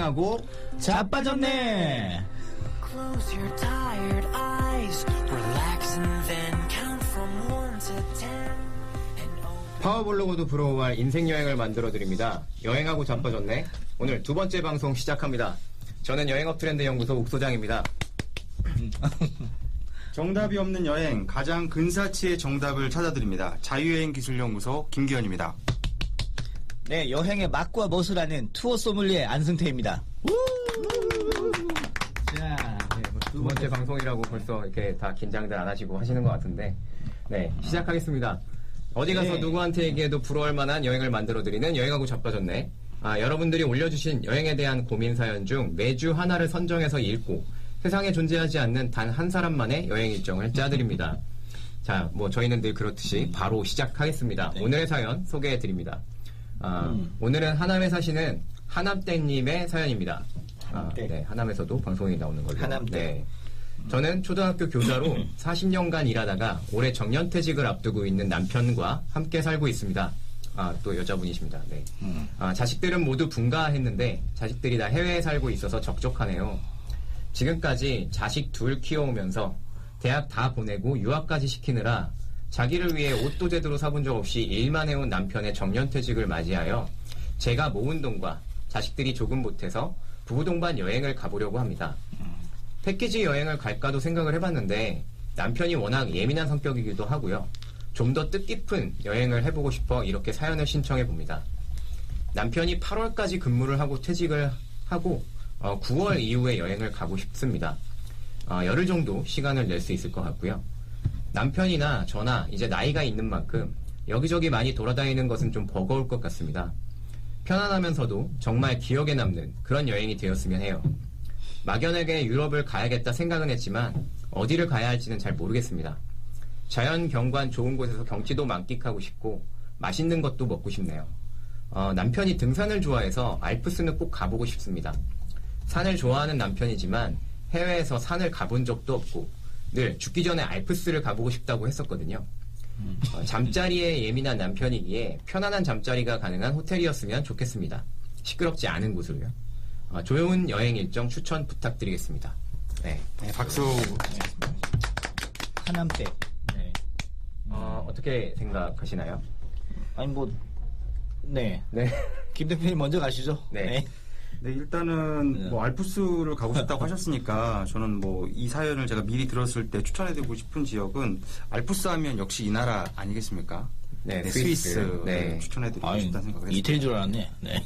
여행하고 자빠졌네. Close your tired eyes, relax and then count from 1 to 10. 파워블로거도 부러워할 인생 여행을 만들어 드립니다. 여행하고 자빠졌네. 오늘 두 번째 방송 시작합니다. 저는 여행업 트렌드 연구소 옥 소장입니다. 정답이 없는 여행, 가장 근사치의 정답을 찾아드립니다. 자유여행 기술연구소 김기현입니다. 네, 여행의 맛과 멋을 아는 투어 소믈리에 안승태입니다. 자, 두 번째 방송이라고 벌써 이렇게 다 긴장들 안 하시고 하시는 것 같은데, 네, 시작하겠습니다. 어디 가서 누구한테 얘기해도 부러워할 만한 여행을 만들어 드리는 여행하고 자빠졌네. 여러분들이 올려주신 여행에 대한 고민 사연 중 매주 하나를 선정해서 읽고 세상에 존재하지 않는 단 한 사람만의 여행 일정을 짜드립니다. 자, 저희는 늘 그렇듯이 바로 시작하겠습니다. 네. 오늘의 사연 소개해 드립니다. 오늘은 하남에 사시는 하남땡님의 사연입니다. 네, 하남에서도 방송이 나오는 걸로. 하남땡. 네. 저는 초등학교 교사로 40년간 일하다가 올해 정년퇴직을 앞두고 있는 남편과 함께 살고 있습니다. 또 여자분이십니다. 네. 자식들은 모두 분가했는데 자식들이 다 해외에 살고 있어서 적적하네요. 지금까지 자식 둘 키워오면서 대학 다 보내고 유학까지 시키느라 자기를 위해 옷도 제대로 사본 적 없이 일만 해온 남편의 정년퇴직을 맞이하여 제가 모은 돈과 자식들이 조금 보태서 부부 동반 여행을 가보려고 합니다. 패키지 여행을 갈까도 생각을 해봤는데 남편이 워낙 예민한 성격이기도 하고요. 좀 더 뜻깊은 여행을 해보고 싶어 이렇게 사연을 신청해 봅니다. 남편이 8월까지 근무를 하고 퇴직을 하고 9월 이후에 여행을 가고 싶습니다. 열흘 정도 시간을 낼 수 있을 것 같고요. 남편이나 저나 이제 나이가 있는 만큼 여기저기 많이 돌아다니는 것은 좀 버거울 것 같습니다. 편안하면서도 정말 기억에 남는 그런 여행이 되었으면 해요. 막연하게 유럽을 가야겠다 생각은 했지만 어디를 가야 할지는 잘 모르겠습니다. 자연 경관 좋은 곳에서 경치도 만끽하고 싶고 맛있는 것도 먹고 싶네요. 남편이 등산을 좋아해서 알프스는 꼭 가보고 싶습니다. 산을 좋아하는 남편이지만 해외에서 산을 가본 적도 없고 늘 죽기 전에 알프스를 가보고 싶다고 했었거든요. 잠자리에 예민한 남편이기에 편안한 잠자리가 가능한 호텔이었으면 좋겠습니다. 시끄럽지 않은 곳으로요. 좋은 여행 일정 추천 부탁드리겠습니다. 네, 박수. 하남댁. 네. 어떻게 생각하시나요? 아니 네. 네. 김 대표님 먼저 가시죠. 네. 네, 일단은 알프스를 가고 싶다고 하셨으니까 저는 이 사연을 제가 미리 들었을 때 추천해드리고 싶은 지역은 알프스 하면 역시 이 나라 아니겠습니까? 네, 스위스. 네. 추천해드리고 싶다는 생각을 했습니다. 이태리 줄 알았네. 네.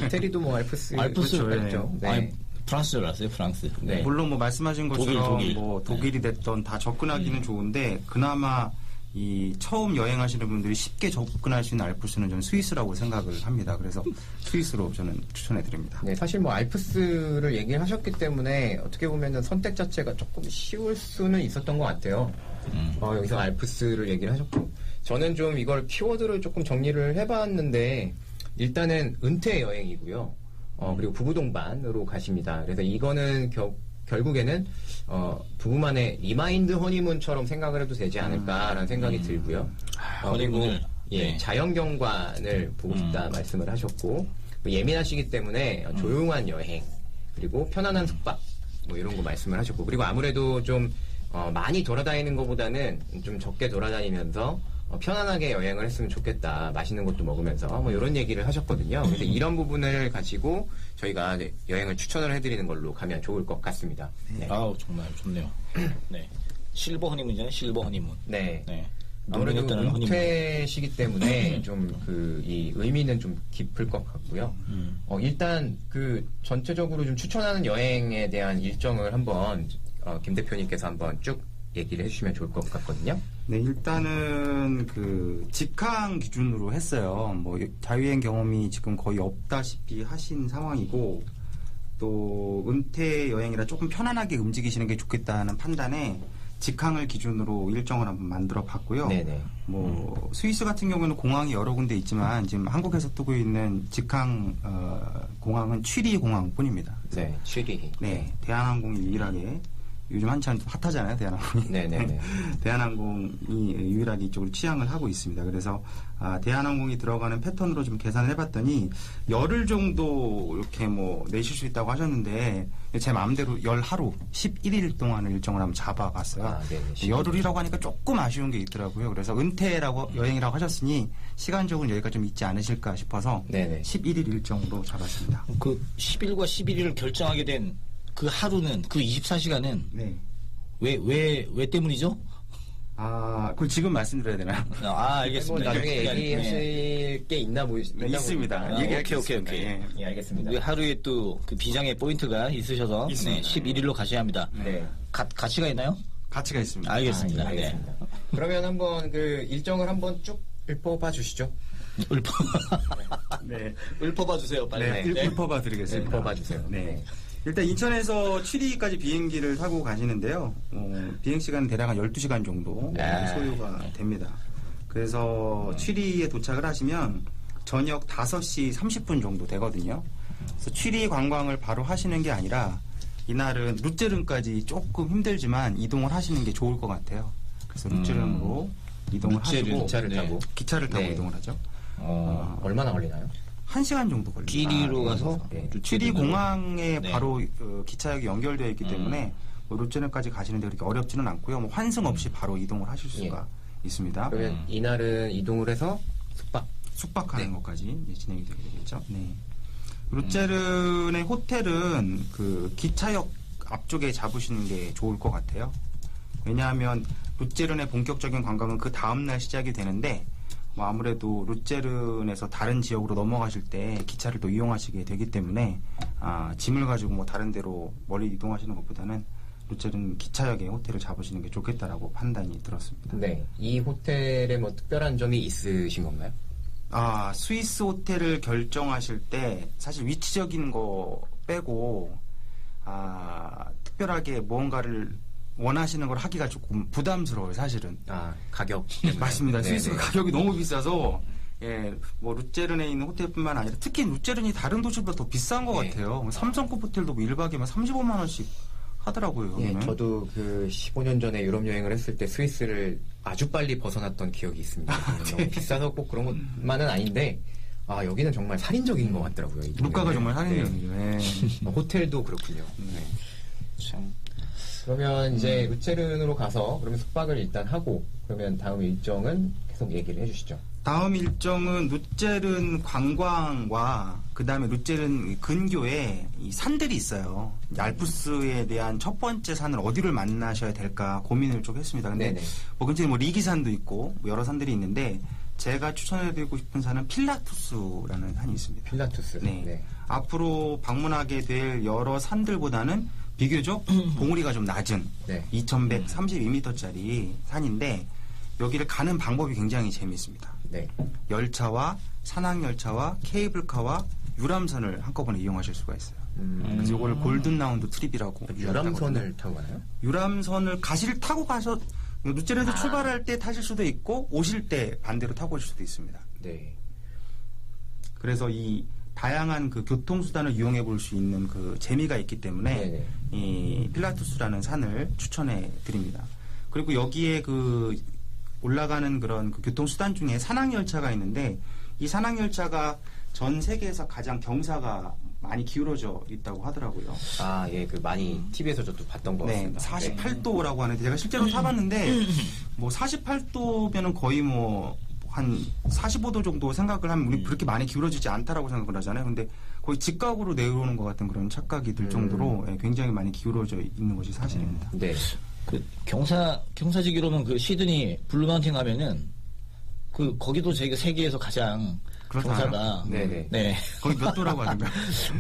이태리도 알프스. 그렇죠. 네. 아니, 프랑스 줄 알았어요, 프랑스. 네. 물론 말씀하신 것처럼 독일이 네. 됐던 다 접근하기는 좋은데 그나마 이 처음 여행하시는 분들이 쉽게 접근할 수 있는 알프스는 저는 스위스라고 생각을 합니다. 그래서 스위스로 저는 추천해드립니다. 네, 사실 알프스를 얘기를 하셨기 때문에 어떻게 보면은 선택 자체가 조금 쉬울 수는 있었던 것 같아요. 여기서 알프스를 얘기를 하셨고 저는 좀 이걸 키워드를 조금 정리를 해봤는데 일단은 은퇴 여행이고요. 그리고 부부 동반으로 가십니다. 그래서 이거는 결국에는 부부만의 리마인드 허니문처럼 생각을 해도 되지 않을까라는 생각이 들고요. 그리고 네. 자연경관을 보고 싶다 말씀을 하셨고 예민하시기 때문에 조용한 여행 그리고 편안한 숙박 이런 거 말씀을 하셨고 그리고 아무래도 좀 많이 돌아다니는 것보다는 좀 적게 돌아다니면서 편안하게 여행을 했으면 좋겠다. 맛있는 것도 먹으면서 이런 얘기를 하셨거든요. 그래서 이런 부분을 가지고 저희가 여행을 추천을 해드리는 걸로 가면 좋을 것 같습니다. 네. 아우 정말 좋네요. 네. 실버 허니문이잖아요. 실버 허니문. 네. 네. 아무래도 은퇴시기 때문에 좀 이 의미는 좀 깊을 것 같고요. 일단 전체적으로 좀 추천하는 여행에 대한 일정을 한번 김 대표님께서 한번 쭉 얘기를 해주시면 좋을 것 같거든요. 네, 일단은 직항 기준으로 했어요. 자유여행 경험이 지금 거의 없다시피 하신 상황이고 또 은퇴 여행이라 조금 편안하게 움직이시는 게 좋겠다는 판단에 직항을 기준으로 일정을 한번 만들어 봤고요. 네네. 스위스 같은 경우는 공항이 여러 군데 있지만 지금 한국에서 뜨고 있는 직항 공항은 취리 공항뿐입니다. 네, 취리. 네, 대한항공이 유일하게 요즘 한참 핫하잖아요, 대한항공이. 네네네. 대한항공이 유일하게 이쪽을 취향을 하고 있습니다. 그래서 대한항공이 들어가는 패턴으로 좀 계산을 해봤더니 열흘 정도 이렇게 뭐 내실 수 있다고 하셨는데 제 마음대로 열 하루 11일 동안의 일정을 한번 잡아봤어요. 네네. 열흘이라고 하니까 조금 아쉬운 게 있더라고요. 그래서 은퇴라고 여행이라고 하셨으니 시간적으로 여기가 좀 있지 않으실까 싶어서 네네. 11일 일정으로 잡았습니다. 그 10일과 11일을 결정하게 된 그 하루는 그 24시간은 네. 왜 때문이죠? 그걸 지금 말씀드려야 되나요? 알겠습니다. 나중에 네. 얘기하실 게 있나 네, 있습니다. 오케이. 예, 알겠습니다. 그 하루에 또 그 비장의 포인트가 있으셔서 있습니다. 11일로 가셔야 합니다. 네. 가치가 있나요? 가치가 있습니다. 알겠습니다. 예, 알겠습니다. 그러면 한번 그 일정을 한번 쭉 읊어봐 주시죠. 네. 읊어봐 주세요, 빨리. 네, 읊어봐 드리겠습니다. 읊어봐 주세요. 네. 일단 인천에서 취리까지 비행기를 타고 가시는데요. 비행 시간은 대략 한 12시간 정도 소요가 됩니다. 그래서 취리에 도착을 하시면 저녁 5시 30분 정도 되거든요. 그래서 취리 관광을 바로 하시는 게 아니라 이날은 루제른까지 조금 힘들지만 이동을 하시는 게 좋을 것 같아요. 그래서 루제른으로 이동을 하시고 기차를 타고 기차를 타고 네. 이동을 하죠. 얼마나 걸리나요? 1시간 정도 걸립니다. 끼리로 가서 네. 취리 공항에 네. 바로 기차역이 연결되어 있기 때문에 뭐 루제른까지 가시는데 그렇게 어렵지는 않고요. 뭐 환승 없이 바로 이동을 하실 수가 있습니다. 그러면 이날은 이동을 해서 숙박하는 것까지 이제 진행이 되게 되겠죠. 네. 루제른의 호텔은 그 기차역 앞쪽에 잡으시는 게 좋을 것 같아요. 왜냐하면 루제른의 본격적인 관광은 그 다음날 시작이 되는데 뭐 아무래도 루제른에서 다른 지역으로 넘어가실 때 기차를 또 이용하시게 되기 때문에 짐을 가지고 뭐 다른 데로 멀리 이동하시는 것보다는 루제른 기차역에 호텔을 잡으시는 게 좋겠다라고 판단이 들었습니다. 네. 이 호텔에 뭐 특별한 점이 있으신 건가요? 스위스 호텔을 결정하실 때 사실 위치적인 거 빼고 특별하게 무언가를 원하시는 걸 하기가 조금 부담스러워요, 사실은. 가격. 맞습니다. 네네. 스위스가 가격이 너무 비싸서 뭐 루제른에 있는 호텔뿐만 아니라 특히 루제른이 다른 도시보다 더 비싼 것 네. 같아요. 삼성급 호텔도 뭐 1박이면 35만 원씩 하더라고요. 예, 여기는. 저도 그 15년 전에 유럽 여행을 했을 때 스위스를 아주 빨리 벗어났던 기억이 있습니다. 너무 비싸서 꼭 그런 것만은 아닌데 여기는 정말 살인적인 것 같더라고요. 이 물가가 동네는. 정말 살인적이죠. 네. 호텔도 그렇군요. 네. 참. 그러면 이제 루체른으로 가서 그러면 숙박을 일단 하고 그러면 다음 일정은 계속 얘기를 해주시죠. 다음 일정은 루제른 관광과 그 다음에 루제른 근교에 이 산들이 있어요. 알프스에 대한 첫 번째 산을 어디를 만나셔야 될까 고민을 좀 했습니다. 근데 네네. 뭐 근처에 뭐 리기산도 있고 뭐 여러 산들이 있는데 제가 추천해드리고 싶은 산은 필라투스라는 산이 있습니다. 필라투스. 네. 앞으로 방문하게 될 여러 산들보다는 비교적 봉우리가 좀 낮은 네. 2132m짜리 산인데 여기를 가는 방법이 굉장히 재미있습니다. 네. 열차와 산악열차와 케이블카와 유람선을 한꺼번에 이용하실 수가 있어요. 그래서 이걸 골든 라운드 트립이라고 유람선을 타고 가나요? 유람선을 타고 가서 루제른에서 출발할 때 타실 수도 있고 오실 때 반대로 타고 오실 수도 있습니다. 네. 그래서 이 다양한 그 교통수단을 이용해 볼 수 있는 그 재미가 있기 때문에 네네. 이 필라투스라는 산을 추천해 드립니다. 그리고 여기에 그 올라가는 그런 그 교통수단 중에 산악열차가 있는데 이 산악열차가 전 세계에서 가장 경사가 많이 기울어져 있다고 하더라고요. 예, 그 많이 TV에서 저도 봤던 것 네, 같습니다. 48도라고 하는데 제가 실제로 타봤는데 뭐 48도면은 거의 뭐 한 45도 정도 생각을 하면 우리 그렇게 많이 기울어지지 않다라고 생각을 하잖아요. 근데 거의 직각으로 내려오는 것 같은 그런 착각이 들 정도로 굉장히 많이 기울어져 있는 것이 사실입니다. 네. 그 경사지기로는 그 시드니 블루마운틴 가면은 그 거기도 저희가 세계에서 가장 그렇다나요? 경사가 네네. 네. 거기 몇 도라고 하던가요?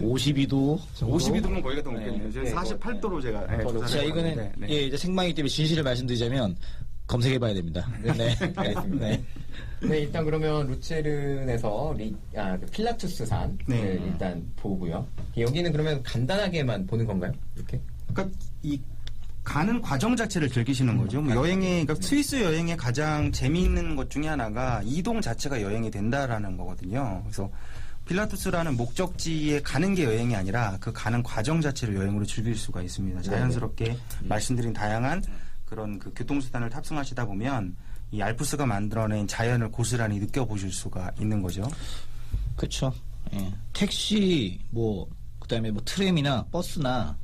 52도 52도면 거기가 더 높겠네요. 네. 48도로 제가 자, 이거는 이제 생방이기 때문에 진실을 말씀드리자면 검색해봐야 됩니다. 네. 알겠습니다. 네. 네, 일단 그러면 루체른에서 그 필라투스 산을 네. 일단 보고요. 여기는 그러면 간단하게만 보는 건가요? 이렇게? 그러니까 이 가는 과정 자체를 즐기시는 거죠. 뭐 그러니까 스위스 여행의 가장 재미있는 것 중에 하나가 이동 자체가 여행이 된다라는 거거든요. 그래서 필라투스라는 목적지에 가는 게 여행이 아니라 그 가는 과정 자체를 여행으로 즐길 수가 있습니다. 자연스럽게 말씀드린 다양한 그런 그 교통수단을 탑승하시다 보면 이 알프스가 만들어낸 자연을 고스란히 느껴보실 수가 있는 거죠. 그렇죠. 예. 택시 뭐 그다음에 뭐 트램이나 버스나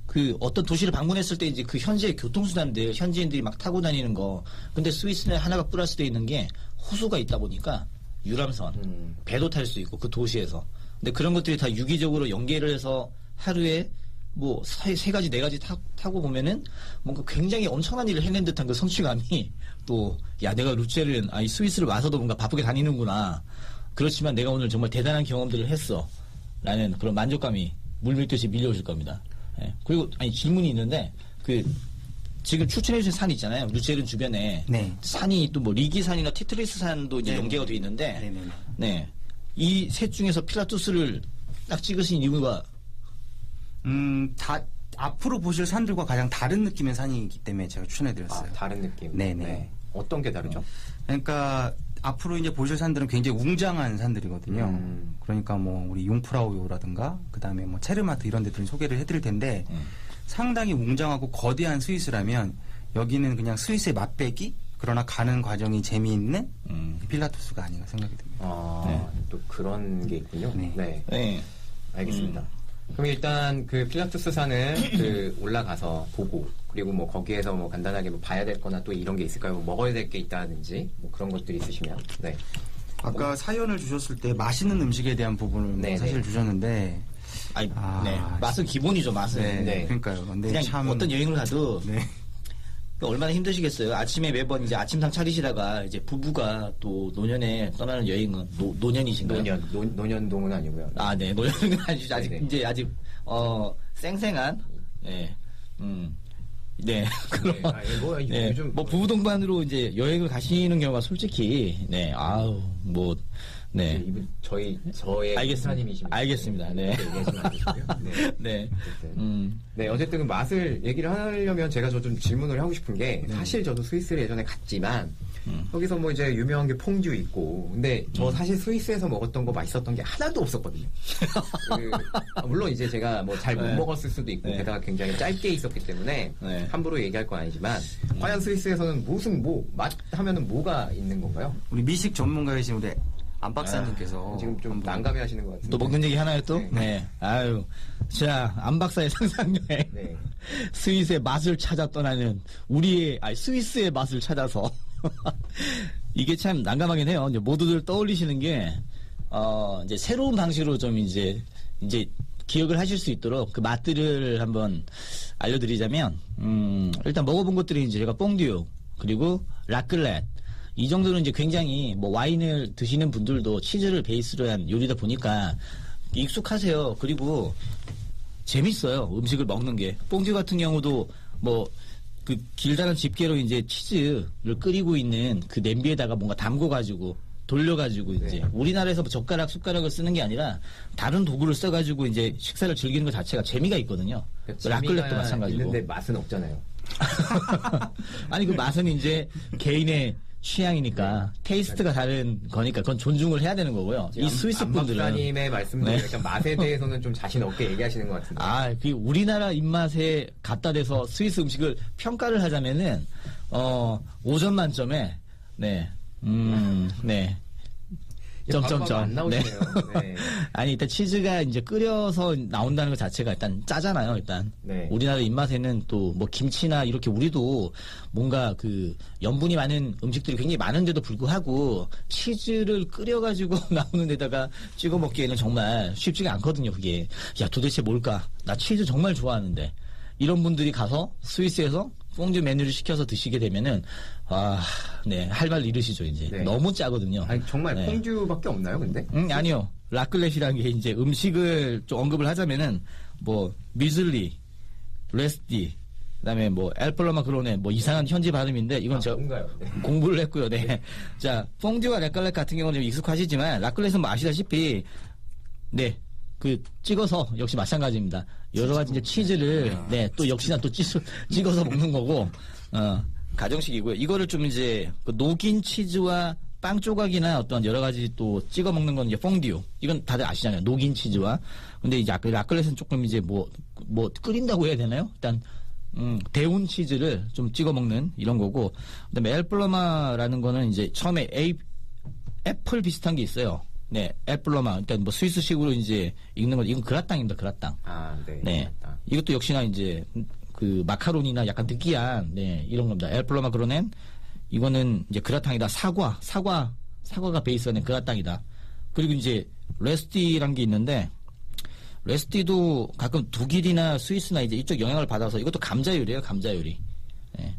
그 어떤 도시를 방문했을 때 이제 그 현지의 교통수단들 현지인들이 막 타고 다니는 거. 근데 스위스는 하나가 플러스 돼 있는 게 호수가 있다 보니까 유람선, 배도 탈 수 있고 그 도시에서. 근데 그런 것들이 다 유기적으로 연계를 해서 하루에 뭐 세 가지 네 가지 타고 보면은 뭔가 굉장히 엄청난 일을 해낸 듯한 그 성취감이 또 야 내가 루체른 아니 스위스를 와서도 뭔가 바쁘게 다니는구나. 그렇지만 내가 오늘 정말 대단한 경험들을 했어. 라는 그런 만족감이 물밀듯이 밀려오실 겁니다. 예. 그리고 아니 질문이 있는데 그 지금 추천해 주신 산 있잖아요. 루체른 주변에 네. 산이 또 뭐 리기산이나 티트리스 산도 이제 네. 연계가 돼 있는데 네네네. 네. 이 셋 중에서 필라투스를 딱 찍으신 이유가 다 앞으로 보실 산들과 가장 다른 느낌의 산이기 때문에 제가 추천해드렸어요. 다른 느낌. 네네. 네. 어떤 게 다르죠? 그러니까 앞으로 이제 보실 산들은 굉장히 웅장한 산들이거든요. 그러니까 뭐 우리 융프라우요라든가 그다음에 뭐 체르마트 이런 데들 소개를 해드릴 텐데 상당히 웅장하고 거대한 스위스라면 여기는 그냥 스위스의 맛배기 그러나 가는 과정이 재미있는 필라투스가 아닌가 생각이 듭니다. 또 그런 게 있군요. 네. 네. 네. 알겠습니다. 그럼 일단 그 필라투스 산을 그 올라가서 보고 그리고 뭐 거기에서 뭐 간단하게 뭐 봐야 될 거나 또 이런 게 있을까요? 뭐 먹어야 될 게 있다든지 뭐 그런 것들이 있으시면 네. 아까 사연을 주셨을 때 맛있는 음식에 대한 부분을 네네. 사실 주셨는데 아니, 네. 맛은 기본이죠, 맛은. 네, 네. 그러니까요. 근데 그냥 참 어떤 여행을 가도 네. 얼마나 힘드시겠어요. 아침에 매번 이제 아침상 차리시다가 이제 부부가 또 노년에 떠나는 여행은 노년이신가요? 노년동은 아니고요. 아, 네. 노년은 아니죠. 아직 네네. 이제 아직 생생한 네. 네. 그럼 네. 요즘 뭐 부부 동반으로 이제 여행을 가시는 경우가 솔직히 네. 아우 뭐 네. 이분 저의 알겠습니다. 사님이십니다. 알겠습니다. 네. 얘기하시면 안 되시고요. 네. 네. 어쨌든. 네, 어쨌든 그 맛을 얘기를 하려면 제가 저 좀 질문을 하고 싶은 게 사실 저도 스위스를 예전에 갔지만 거기서 뭐 이제 유명한 게 퐁듀 있고 근데 저 사실 스위스에서 먹었던 거 맛있었던 게 하나도 없었거든요. 물론 이제 제가 뭐 잘 못 네. 먹었을 수도 있고 네. 게다가 굉장히 짧게 있었기 때문에 네. 함부로 얘기할 건 아니지만 과연 스위스에서는 무슨 맛 하면은 뭐가 있는 건가요? 우리 미식 전문가이신 우리 안 박사님께서 지금 좀 난감해 하시는 것 같은데. 또 먹는 얘기 하나요 또? 네. 네. 아유. 자, 안 박사의 상상여행. 네. 스위스의 맛을 찾아 떠나는 스위스의 맛을 찾아서. 이게 참 난감하긴 해요. 이제 모두들 떠올리시는 게, 이제 새로운 방식으로 좀 이제 기억을 하실 수 있도록 그 맛들을 한번 알려드리자면, 일단 먹어본 것들이 이제 제가 뽕듀, 그리고 라클렛, 이 정도는 이제 굉장히 뭐 와인을 드시는 분들도 치즈를 베이스로 한 요리다 보니까 익숙하세요. 그리고 재밌어요. 음식을 먹는 게. 뽕듀 같은 경우도 뭐 그 길다란 집게로 이제 치즈를 끓이고 있는 그 냄비에다가 뭔가 담궈가지고 돌려가지고 이제 우리나라에서 뭐 젓가락, 숟가락을 쓰는 게 아니라 다른 도구를 써가지고 이제 식사를 즐기는 것 자체가 재미가 있거든요. 라클렛도 마찬가지고. 있는데 맛은 없잖아요. 아니 그 맛은 이제 개인의 취향이니까 테이스트가 다른 거니까 그건 존중을 해야 되는 거고요. 이 스위스 분들은 박사님의 말씀대로 네. 약간 맛에 대해서는 좀 자신 없게 얘기하시는 것 같은데. 그 우리나라 입맛에 갖다 대서 스위스 음식을 평가를 하자면은 5점 만점에 네. 네. 바로바로 안 나오시네요. 네. 아니 일단 치즈가 이제 끓여서 나온다는 것 자체가 일단 짜잖아요. 일단 네. 우리나라 입맛에는 또 뭐 김치나 이렇게 우리도 뭔가 그 염분이 많은 음식들이 굉장히 많은데도 불구하고 치즈를 끓여가지고 나오는 데다가 찍어 먹기에는 정말 쉽지가 않거든요. 그게 야 도대체 뭘까? 나 치즈 정말 좋아하는데 이런 분들이 가서 스위스에서 퐁듀 메뉴를 시켜서 드시게 되면은 할 말 잃으시죠 이제. 네. 너무 짜거든요. 아니 정말 네. 퐁듀밖에 없나요, 근데? 아니요. 라클렛이라는 게 이제 음식을 좀 언급을 하자면은 뭐 뮤즐리, 레스티, 그다음에 뭐 엘플러마 그로네 뭐 이상한 현지 발음인데 이건 제가 뭔가요? 네. 공부를 했고요. 네. 자, 퐁듀와 라클렛 같은 경우는 좀 익숙하시지만 라클렛은 뭐 아시다시피 네. 그 찍어서 역시 마찬가지입니다. 여러 가지 이제 치즈를 또 역시나 또 찍어서 먹는 거고 가정식이고요. 이거를 좀 이제 그 녹인 치즈와 빵 조각이나 어떤 여러 가지 또 찍어 먹는 건 이제 퐁듀. 이건 다들 아시잖아요. 녹인 치즈와. 근데 이제 라클렛은 조금 이제 뭐 끓인다고 해야 되나요? 일단 데운 치즈를 좀 찍어 먹는 이런 거고. 그다음에 엘플러마라는 거는 이제 처음에 애플 비슷한 게 있어요. 네, 엘플러마. 그러니까 뭐 스위스식으로 이제 읽는 거. 이건 그라땅입니다. 그라땅. 아, 네. 네. 이것도 역시나 이제 그 마카로니나 약간 느끼한 네, 이런 겁니다. 엘플러마 그로넨. 이거는 이제 그라탕이다. 사과가 베이스는 그라탕이다. 그리고 이제 레스티란 게 있는데 레스티도 가끔 독일이나 스위스나 이제 이쪽 영향을 받아서 이것도 감자 요리예요. 감자 요리. 네.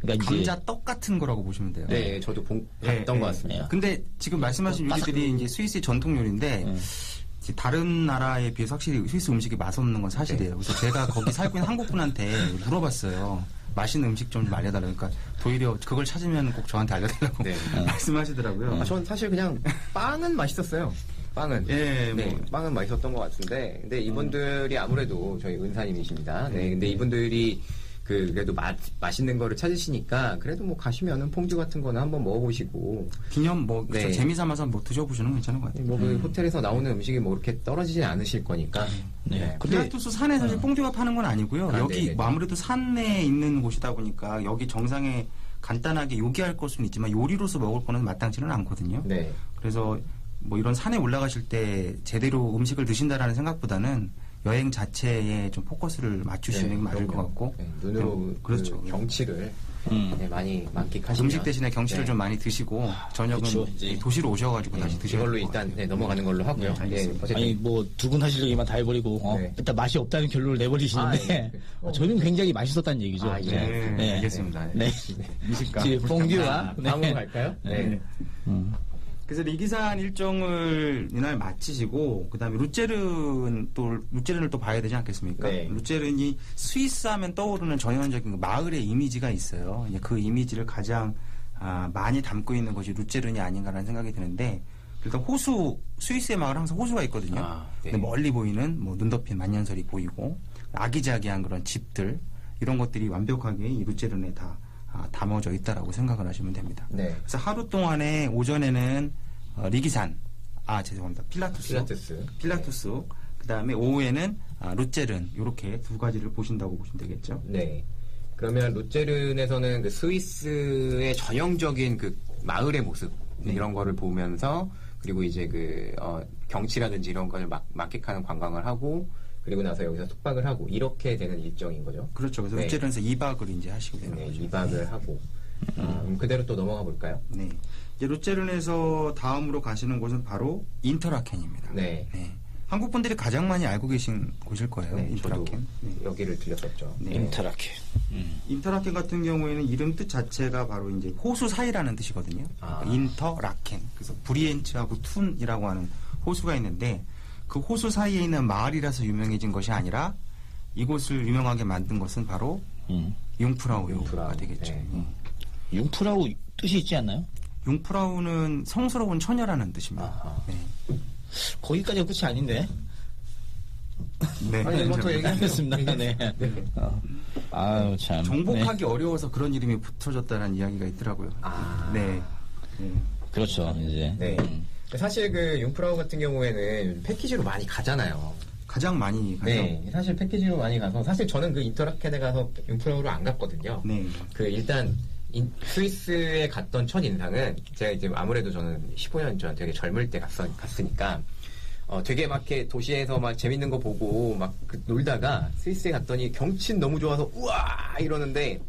그러니까 이제 감자 떡 같은 거라고 보시면 돼요. 네, 저도 봤던 것 같습니다. 네. 근데 지금 말씀하신 요리들이 이제 스위스의 전통 요리인데 이제 다른 나라에 비해서 확실히 스위스 음식이 맛없는 건 사실이에요. 그래서 제가 거기 살고 있는 한국 분한테 물어봤어요. 맛있는 음식 좀 알려달라고. 그러니까 도리어 그걸 찾으면 꼭 저한테 알려달라고 네. 말씀하시더라고요. 전 사실 그냥 빵은 맛있었어요. 빵은. 예, 네, 뭐. 빵은 맛있었던 것 같은데, 근데 이분들이 아무래도 저희 은사님이십니다. 네, 근데 이분들이 그래도 맛있는 거를 찾으시니까, 그래도 뭐 가시면은 퐁듀 같은 거는 한번 먹어보시고. 기념 뭐 그쵸, 네. 재미삼아서 뭐 드셔보시는 건 괜찮은 것 같아요. 뭐 그 호텔에서 나오는 음식이 뭐 이렇게 떨어지진 않으실 거니까. 네. 근데 필라투스 산에 사실 퐁듀가 파는 건 아니고요. 아, 여기 네네네. 뭐 아무래도 산에 있는 곳이다 보니까 여기 정상에 간단하게 요기할 것은 있지만 요리로서 먹을 거는 마땅치는 않거든요. 네. 그래서 뭐 이런 산에 올라가실 때 제대로 음식을 드신다라는 생각보다는 여행 자체에 좀 포커스를 맞추시는 게 맞을 것 같고 네, 눈으로 그렇죠. 그 경치를 네, 많이 만끽하시면 음식 대신에 경치를 네. 좀 많이 드시고 저녁은 그쵸, 이제. 이 도시로 오셔가지고 다시 드시는 이걸로 일단 넘어가는 걸로 하고요. 네, 알겠습니다. 어쨌든 아니 뭐 두 분 하실 얘기만 다 해버리고 네. 일단 맛이 없다는 결론을 내버리시는데 아, 예. 저는 굉장히 맛있었다는 얘기죠. 아, 예. 네, 알겠습니다. 네. 미식가. 퐁듀와 다음으로 갈까요? 네. 그래서 리기산 일정을 이날 마치시고 그다음에 루체른을 또 봐야 되지 않겠습니까? 네. 루체른이 스위스 하면 떠오르는 전형적인 그 마을의 이미지가 있어요. 이제 그 이미지를 가장 많이 담고 있는 것이 루체른이 아닌가라는 생각이 드는데 일단 호수 스위스의 마을은 항상 호수가 있거든요. 네. 근데 멀리 보이는 뭐 눈 덮인 만년설이 보이고 아기자기한 그런 집들 이런 것들이 완벽하게 이 루체른에 다 담아져 있다라고 생각을 하시면 됩니다. 네. 그래서 하루 동안에 오전에는 리기산, 죄송합니다. 필라투스. 그 다음에 오후에는 루체른 이렇게 두 가지를 보신다고 보시면 되겠죠. 네. 그러면 루체른에서는 그 스위스의 전형적인 그 마을의 모습 이런 거를 보면서 그리고 이제 그 경치라든지 이런 걸 만끽하는 관광을 하고 그리고 나서 여기서 숙박을 하고 이렇게 되는 일정인 거죠. 그렇죠. 그래서 네. 루체른에서 2박을 이제 하시게 되는 네, 거죠. 2박을 하고 그대로 또 넘어가 볼까요? 네. 이제 루체른에서 다음으로 가시는 곳은 바로 인터라켄입니다. 네. 한국 분들이 가장 많이 알고 계신 곳일 거예요. 네, 저도 인터라켄. 네. 여기를 들렸었죠. 네. 인터라케. 인터라켄 같은 경우에는 이름 뜻 자체가 바로 이제 호수 사이라는 뜻이거든요. 그러니까 인터라켄. 그래서 브리엔츠하고 툰이라고 하는 호수가 있는데 그 호수 사이에 있는 마을이라서 유명해진 것이 아니라 이곳을 유명하게 만든 것은 바로 융프라우가 융프라우. 되겠죠. 네. 융프라우 뜻이 있지 않나요? 융프라우는 성스러운 처녀라는 뜻입니다. 아하. 네. 거기까지가 끝이 아닌데. 네. 아니, 뭐더 알겠습니다. 네. 아유 참. 정복하기 어려워서 그런 이름이 붙어졌다는 이야기가 있더라고요. 네. 네. 그렇죠. 이제. 네. 사실 그 융프라우 같은 경우에는 패키지로 많이 가잖아요. 가장 많이 가죠. 네, 사실 패키지로 많이 가서 사실 저는 그 인터라켄에 가서 융프라우로 안 갔거든요. 네. 그 일단 스위스에 갔던 첫 인상은 제가 이제 아무래도 저는 15년 전 되게 젊을 때 갔으니까 되게 막 이렇게 도시에서 막 재밌는 거 보고 막 놀다가 스위스에 갔더니 경치는 너무 좋아서 우와 이러는데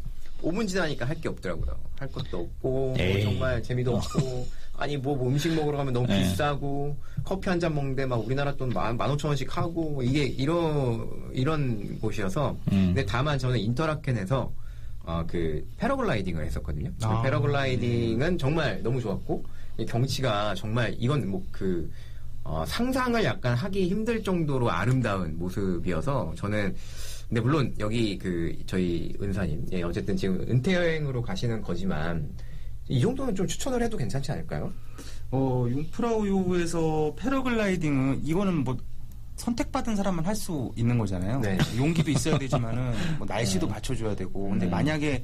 5분 지나니까 할 게 없더라고요. 할 것도 없고 뭐 정말 재미도 없고 아니 뭐 음식 먹으러 가면 너무 비싸고 커피 한 잔 먹는데 막 우리나라 돈 15,000원씩 하고 뭐 이게 이런 곳이어서 근데 다만 저는 인터라켄에서 그 패러글라이딩을 했었거든요. 그 패러글라이딩은 정말 너무 좋았고 이 경치가 정말 이건 뭐 그 상상을 약간 하기 힘들 정도로 아름다운 모습이어서 저는 근데 물론 여기 그 저희 은사님 어쨌든 지금 은퇴 여행으로 가시는 거지만 이 정도는 좀 추천을 해도 괜찮지 않을까요? 융프라우요에서 패러글라이딩은 이거는 뭐 선택받은 사람만 할 수 있는 거잖아요. 네. 용기도 있어야 되지만은 뭐 날씨도 받쳐줘야 되고. 근데 만약에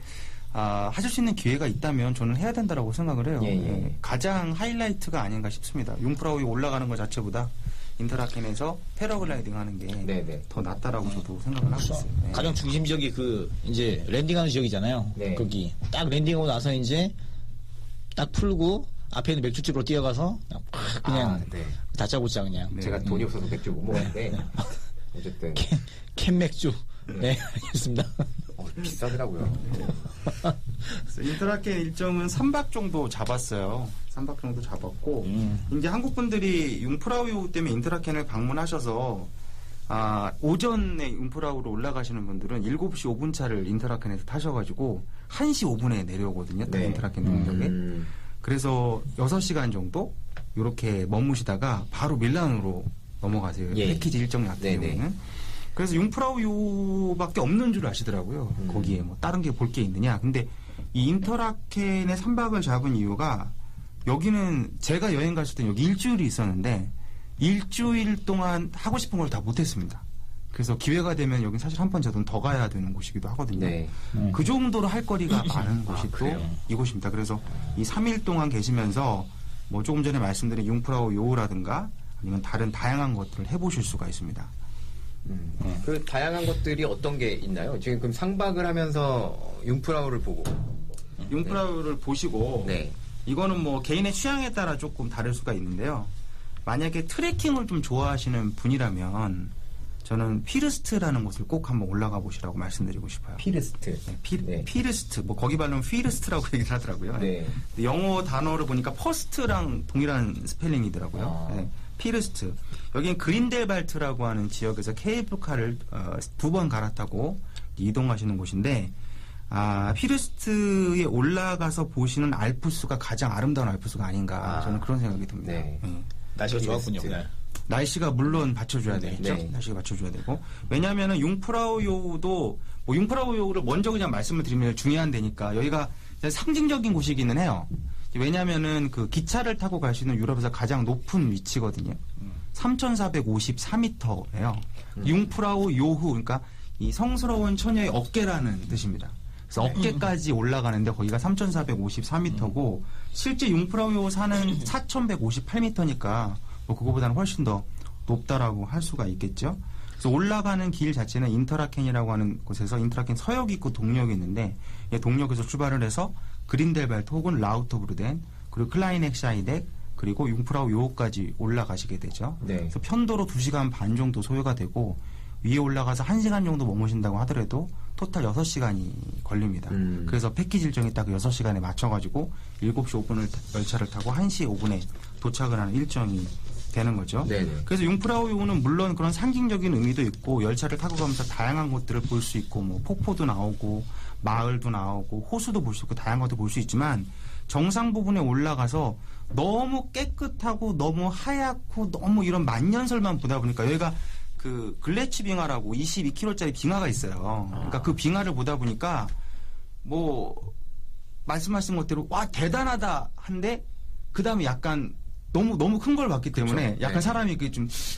하실 수 있는 기회가 있다면 저는 해야 된다라고 생각을 해요. 예, 예. 예. 가장 하이라이트가 아닌가 싶습니다. 융프라우에 올라가는 것 자체보다 인터라켄에서 패러글라이딩 하는 게 네네. 더 낫다라고 저도 생각을 하고 있어요. 네. 가장 중심 지역이 그 이제 랜딩하는 지역이잖아요. 네. 거기 딱 랜딩하고 나서 이제 딱 풀고 앞에 있는 맥주집으로 뛰어가서 그냥 네. 다짜고짜 그냥 네. 제가 돈이 없어서 맥주 못 먹었는데 어쨌든 캔 맥주. 네, 알겠습니다. 비싸더라고요. 그래서 인터라켄 일정은 3박 정도 잡았어요. 3박 정도 잡았고 이제 한국 분들이 융프라우 때문에 인터라켄을 방문하셔서 오전에 융프라우로 올라가시는 분들은 7시 5분 차를 인터라켄에서 타셔가지고 1시 5분에 내려오거든요. 딱 네. 인터라켄 동력에. 그래서 6시간 정도 이렇게 머무시다가 바로 밀라노로 넘어가세요. 예. 패키지 일정 같은 네네. 경우는. 그래서 융프라우밖에 없는 줄 아시더라고요. 거기에 뭐 다른 게 볼 게 있느냐. 근데 이 인터라켄에 3박을 잡은 이유가 여기는 제가 여행 갔을 때 여기 일주일이 있었는데 일주일 동안 하고 싶은 걸 다 못했습니다. 그래서 기회가 되면 여긴 사실 한 번 저도 더 가야 되는 곳이기도 하거든요. 네. 그 정도로 할 거리가 많은 곳이 또 그래요? 이곳입니다. 그래서 이 3일 동안 계시면서 뭐 조금 전에 말씀드린 융프라우 요라든가 아니면 다른 다양한 것들을 해보실 수가 있습니다. 그 다양한 것들이 어떤 게 있나요? 지금 그럼 상박을 하면서 융프라우를 보고. 융프라우를 보시고 네. 이거는 뭐 개인의 취향에 따라 조금 다를 수가 있는데요. 만약에 트레킹을 좀 좋아하시는 분이라면 저는 피르스트라는 곳을 꼭 한번 올라가 보시라고 말씀드리고 싶어요. 피르스트. 네, 피르스트, 뭐 거기 발음은 피르스트라고 얘기를 하더라고요. 네. 영어 단어를 보니까 퍼스트랑 동일한 스펠링이더라고요. 아. 네, 피르스트. 여기는 그린델발트라고 하는 지역에서 케이블카를 2번 갈아타고 이동하시는 곳인데 피르스트에 올라가서 보시는 알프스가 가장 아름다운 알프스가 아닌가 저는 그런 생각이 듭니다. 네. 날씨가 좋았군요. 피레스트. 그날. 날씨가 물론 받쳐줘야 되겠죠. 네. 날씨가 받쳐줘야 되고. 왜냐하면은 융프라우요도 뭐 융프라우요를 먼저 그냥 말씀을 드리면 중요한 데니까 여기가 상징적인 곳이기는 해요. 왜냐하면은 그 기차를 타고 갈 수 있는 유럽에서 가장 높은 위치거든요. 3,454m예요. 융프라우 요후 그러니까 이 성스러운 처녀의 어깨라는 뜻입니다. 그래서 어깨까지 올라가는데 거기가 3,454m고 실제 융프라우 산은 4,158m니까 뭐 그거보다는 훨씬 더 높다라고 할 수가 있겠죠. 그래서 올라가는 길 자체는 인터라켄이라고 하는 곳에서 인터라켄 서역 입구 동력이 있는데 이 동력에서 출발을 해서 그린델발트 혹은 라우터브르덴 그리고 클라이넥샤이덱 그리고 융프라우 요까지 올라가시게 되죠. 네. 그래서 편도로 2시간 반 정도 소요가 되고 위에 올라가서 1시간 정도 머무신다고 하더라도 토탈 6시간이 걸립니다. 그래서 패키지 일정이 딱 6시간에 맞춰가지고 7시 5분을 열차를 타고 1시 5분에 도착을 하는 일정이 되는 거죠. 네네. 그래서 융프라우요는 물론 그런 상징적인 의미도 있고 열차를 타고 가면서 다양한 것들을 볼 수 있고 뭐 폭포도 나오고 마을도 나오고 호수도 볼 수 있고 다양한 것도 볼 수 있지만 정상 부분에 올라가서 너무 깨끗하고 너무 하얗고 너무 이런 만년설만 보다 보니까 여기가 그 글래치 빙하라고 22km짜리 빙하가 있어요. 그러니까 그 빙하를 보다 보니까 뭐 말씀하신 것대로 와 대단하다 한데 그 다음에 약간 너무 큰 걸 봤기 때문에 그쵸. 약간 네. 사람이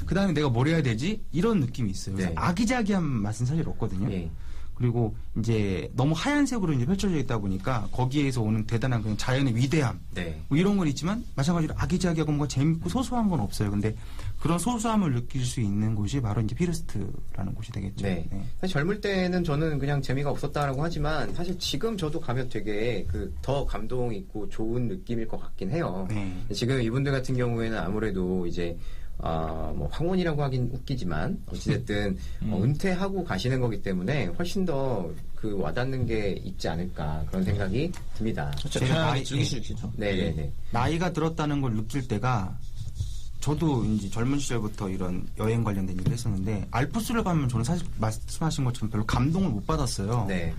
그 다음에 내가 뭘 해야 되지 이런 느낌이 있어요. 그래서 네. 아기자기한 맛은 사실 없거든요. 예. 그리고 이제 너무 하얀색으로 이제 펼쳐져 있다 보니까 거기에서 오는 대단한 그냥 자연의 위대함 네. 뭐 이런 건 있지만 마찬가지로 아기자기하고 뭔가 재밌고 소소한 건 없어요. 근데 그런 소소함을 느낄 수 있는 곳이 바로 이제 피르스트라는 곳이 되겠죠. 네. 사실 젊을 때는 저는 그냥 재미가 없었다라고 하지만 사실 지금 저도 가면 되게 그 더 감동 있고 좋은 느낌일 것 같긴 해요. 네. 지금 이분들 같은 경우에는 아무래도 이제 뭐 황혼이라고 하긴 웃기지만 어찌됐든 은퇴하고 가시는 거기 때문에 훨씬 더 그 와닿는 게 있지 않을까 그런 생각이 듭니다. 그렇죠. 제가 편하게 나이- 즐길 수 있겠죠. 네네네. 나이가 들었다는 걸 느낄 때가 저도 이제 젊은 시절부터 이런 여행 관련된 일을 했었는데 알프스를 가면 저는 사실 말씀하신 것처럼 별로 감동을 못 받았어요. 네.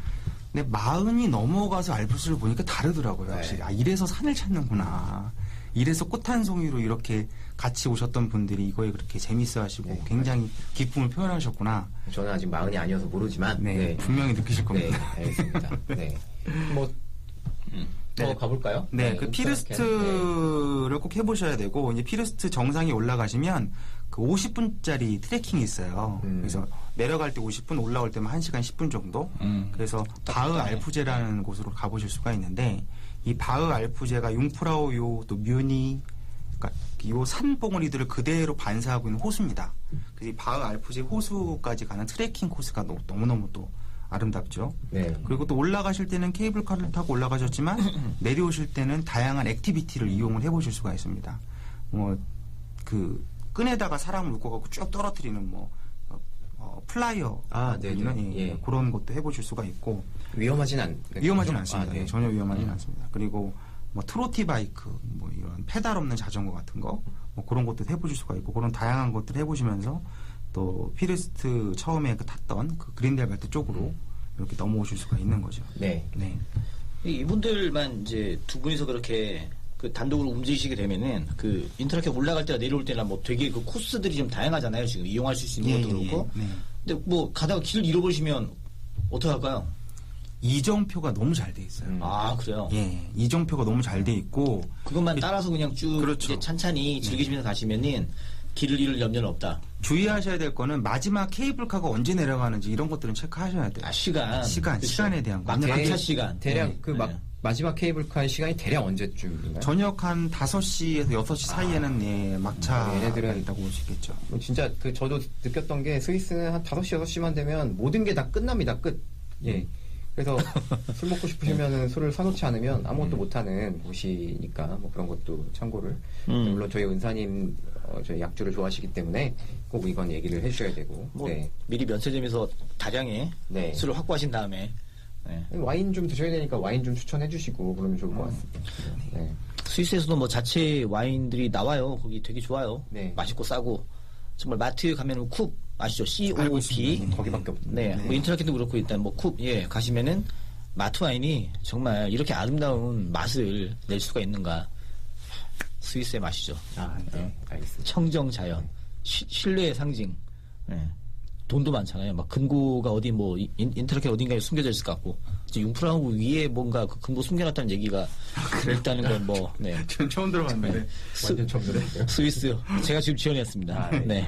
근데 40이 넘어가서 알프스를 보니까 다르더라고요. 네. 확실히. 이래서 산을 찾는구나. 이래서 꽃 한 송이로 이렇게 같이 오셨던 분들이 이거에 그렇게 재밌어 하시고 네. 굉장히 기쁨을 표현하셨구나. 저는 아직 40이 아니어서 모르지만 네, 분명히 느끼실 네, 겁니다. 알겠습니다. 네. 뭐 더 네. 가볼까요? 네, 그 인터라켄. 피르스트를 꼭 해보셔야 되고 이제 피르스트 정상에 올라가시면 그 50분짜리 트레킹이 있어요. 그래서 내려갈 때 50분, 올라올 때면 1시간 10분 정도. 그래서 바흐 알프제라는 곳으로 가보실 수가 있는데 이 바흐 알프제가 융프라우요 또 뮤니 그러니까 이 산봉우리들을 그대로 반사하고 있는 호수입니다. 그래서 이 바흐 알프제 호수까지 가는 트레킹 코스가 너무너무 또 아름답죠. 네. 그리고 또 올라가실 때는 케이블카를 타고 올라가셨지만 내려오실 때는 다양한 액티비티를 이용을 해보실 수가 있습니다. 뭐 그 끈에다가 사람을 묶어갖고 쭉 떨어뜨리는 뭐 플라이어 네네. 이런 예. 그런 것도 해보실 수가 있고 위험하진 않습니다. 네. 전혀 위험하진 않습니다. 그리고 뭐 트로티 바이크, 뭐 이런 페달 없는 자전거 같은 거, 뭐 그런 것도 해보실 수가 있고 그런 다양한 것들을 해보시면서 또 피레스트 처음에 탔던 그 그린델벨트 쪽으로 이렇게 넘어오실 수가 있는 거죠. 네. 네. 이분들만 이제 두 분이서 그렇게 그 단독으로 움직이시게 되면은 그 인터라켄 올라갈 때나 내려올 때나 뭐 되게 그 코스들이 좀 다양하잖아요. 지금 이용하실 수 있는 것도 그렇고. 네. 근데 뭐 가다가 길을 잃어버리시면 어떻게 할까요? 이정표가 너무 잘 돼 있어요. 아 그래요? 예, 이정표가 너무 잘 돼 있고 그것만 따라서 그냥 쭉 그렇죠. 이제 찬찬히 즐기시면서 가시면은 길을 잃을 염려는 없다. 주의하셔야 될 거는 마지막 케이블카가 언제 내려가는지 이런 것들은 체크하셔야 돼요. 아 시간. 그쵸? 시간에 대한 거. 막차 시간. 대략 네. 그 네. 마지막 케이블카의 시간이 대략 언제쯤인가요? 저녁 한 5시에서 6시 사이에는 예, 막차가 얘네들은 있다고 보시겠죠. 진짜 그 저도 느꼈던 게 스위스는 한 5시, 6시만 되면 모든 게 다 끝납니다. 끝. 예. 그래서 술 먹고 싶으시면은 술을 사놓지 않으면 아무것도 못하는 곳이니까 뭐 그런 것도 참고를. 물론 저희 은사님 저희 약주를 좋아하시기 때문에 꼭 이건 얘기를 해주셔야 되고. 뭐 네. 미리 면세점에서 다량의 네. 술을 확보하신 다음에 네. 와인 좀 드셔야 되니까 와인 좀 추천해 주시고 그러면 좋을 것 같습니다. 네. 스위스에서도 뭐 자체 와인들이 나와요. 거기 되게 좋아요. 네. 맛있고 싸고 정말 마트 가면 쿱 아시죠? 알고 COP 있습니다. 거기밖에 없. 네, 뭐 인터넷도 그렇고 일단 뭐 쿱 예 가시면은 마트 와인이 정말 이렇게 아름다운 맛을 낼 수가 있는가? 스위스의 맛이죠. 네. 알겠습니다. 청정 자연, 신뢰의 상징. 예. 돈도 많잖아요. 막 금고가 어디 뭐 인터넷 어딘가에 숨겨져 있을 것 같고 이제 융프라우 위에 뭔가 그 금고 숨겨놨다는 얘기가 있다는 건 뭐 네. 전 처음 들어봤는데. 완전 처음 들었어요. 스위스 제가 지금 지원했습니다. 네.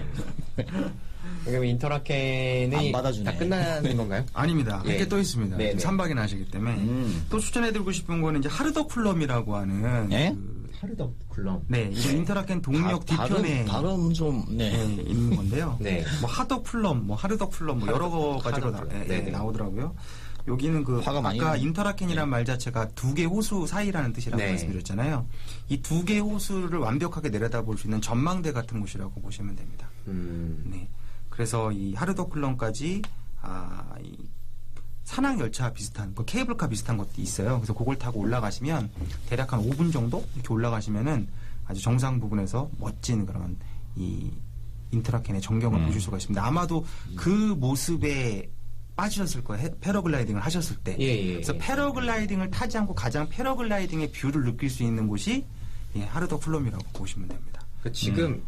그러면 인터라켄이 안 받아주네. 다 끝나는 건가요? 아닙니다. 예. 할 게 또 있습니다. 네, 네. 3박이나 하시기 때문에. 또 추천해드리고 싶은 거는 이제 하르더 쿨럼이라고 하는. 예? 하르덕 굴럼. 네, 이거 인터라켄 동력 뒤편에 발음 좀 네. 있는 건데요. 네. 뭐 하더 플럼, 뭐 하르더 플럼, 뭐 여러 가지로 네네. 나오더라고요. 여기는 그 화가 많이 아까 나네. 인터라켄이라는 말 자체가 두 개 호수 사이라는 뜻이라고 네. 말씀드렸잖아요. 이 두 개 호수를 완벽하게 내려다볼 수 있는 전망대 같은 곳이라고 보시면 됩니다. 네. 그래서 이 하르더 쿨럼까지 이 산악 열차 비슷한 그 케이블카 비슷한 것도 있어요. 그래서 그걸 타고 올라가시면 대략 한 5분 정도 이렇게 올라가시면은 아주 정상 부분에서 멋진 그런 이 인터라켄의 전경을 보실 수가 있습니다. 아마도 그 모습에 빠지셨을 거예요. 패러글라이딩을 하셨을 때. 예. 그래서 패러글라이딩을 타지 않고 가장 패러글라이딩의 뷰를 느낄 수 있는 곳이 하르더 쿨럼이라고 보시면 됩니다. 지금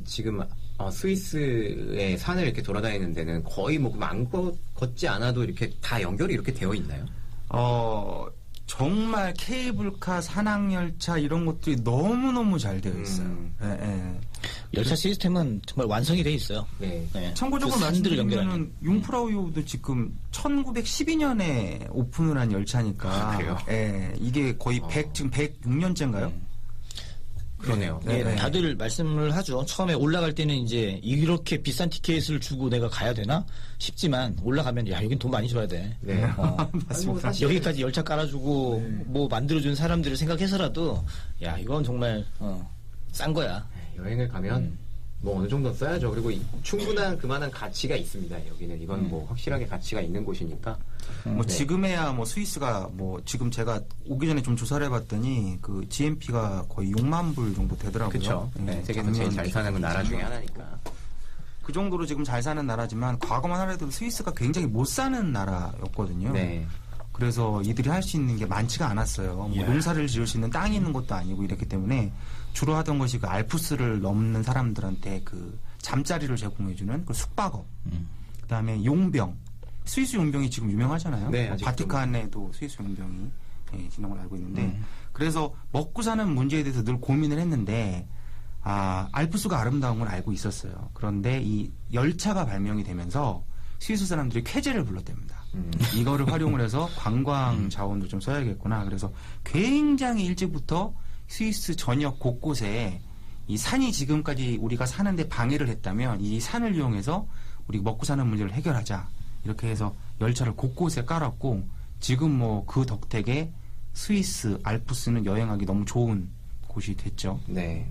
지금 스위스의 산을 이렇게 돌아다니는 데는 거의 뭐 안 걷지 않아도 이렇게 다 연결이 이렇게 되어 있나요? 정말 케이블카, 산악열차 이런 것들이 너무너무 잘 되어 있어요. 예. 열차 시스템은 정말 완성이 돼 있어요. 네. 네. 참고적으로 그 산들을 말씀드리면 연결하는. 융프라우요도 지금 1912년에 오픈을 한 열차니까 그래요? 예, 이게 거의 지금 106년째인가요? 그러네요. 예, 네. 다들 말씀을 하죠. 처음에 올라갈 때는 이제 이렇게 비싼 티켓을 주고 내가 가야 되나 싶지만 올라가면 야 여긴 돈 많이 줘야 돼. 네. 맞습니다. 여기까지 열차 깔아주고 뭐 만들어준 사람들을 생각해서라도 야 이건 정말 싼 거야. 여행을 가면 뭐 어느 정도 써야죠. 그리고 충분한 그만한 가치가 있습니다. 여기는 이건 뭐 확실하게 가치가 있는 곳이니까. 뭐 네. 지금에야 뭐 스위스가 뭐 지금 제가 오기 전에 좀 조사를 해봤더니 그 GNP가 거의 6만 불 정도 되더라고요. 그렇죠. 네, 세계에서 제일 잘 사는 나라 중에 하나니까. 그 정도로 지금 잘 사는 나라지만 과거만 하더라도 스위스가 굉장히 못 사는 나라였거든요. 네. 그래서 이들이 할 수 있는 게 많지가 않았어요. 뭐 농사를 지을 수 있는 땅이 있는 것도 아니고 이랬기 때문에 주로 하던 것이 그 알프스를 넘는 사람들한테 그 잠자리를 제공해주는 그 숙박업. 그다음에 용병. 스위스 용병이 지금 유명하잖아요. 네, 아직도. 바티칸에도 스위스 용병이 있는 걸 알고 있는데 그래서 먹고 사는 문제에 대해서 늘 고민을 했는데 알프스가 아름다운 걸 알고 있었어요. 그런데 이 열차가 발명이 되면서 스위스 사람들이 쾌제를 불렀답니다. 이거를 활용을 해서 관광 자원도 좀 써야겠구나. 그래서 굉장히 일찍부터 스위스 전역 곳곳에 이 산이 지금까지 우리가 사는데 방해를 했다면 이 산을 이용해서 우리 먹고 사는 문제를 해결하자. 이렇게 해서 열차를 곳곳에 깔았고 지금 뭐 그 덕택에 스위스 알프스는 여행하기 너무 좋은 곳이 됐죠. 네.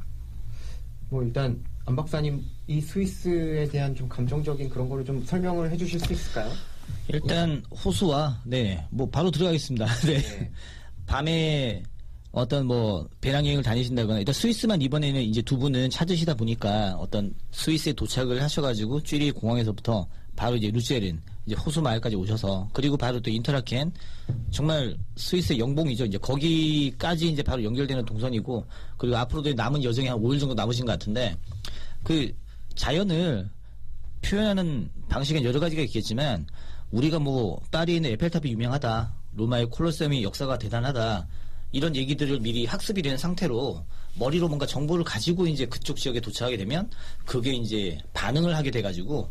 뭐 일단 안 박사님 이 스위스에 대한 좀 감정적인 그런 거를 좀 설명을 해주실 수 있을까요? 일단 호수와 뭐 바로 들어가겠습니다. 네. 밤에 어떤 뭐 배낭여행을 다니신다거나 일단 스위스만 이번에는 이제 두 분은 찾으시다 보니까 어떤 스위스에 도착을 하셔가지고 쥐리 공항에서부터 바로 이제 루체른 이제 호수 마을까지 오셔서 그리고 바로 또 인터라켄 정말 스위스의 영봉이죠. 이제 거기까지 이제 바로 연결되는 동선이고 그리고 앞으로도 남은 여정이 한 5일 정도 남으신 것 같은데 그 자연을 표현하는 방식은 여러 가지가 있겠지만 우리가 뭐 파리에 있는 에펠탑이 유명하다, 로마의 콜로세움이 역사가 대단하다 이런 얘기들을 미리 학습이 된 상태로 머리로 뭔가 정보를 가지고 이제 그쪽 지역에 도착하게 되면 그게 이제 반응을 하게 돼가지고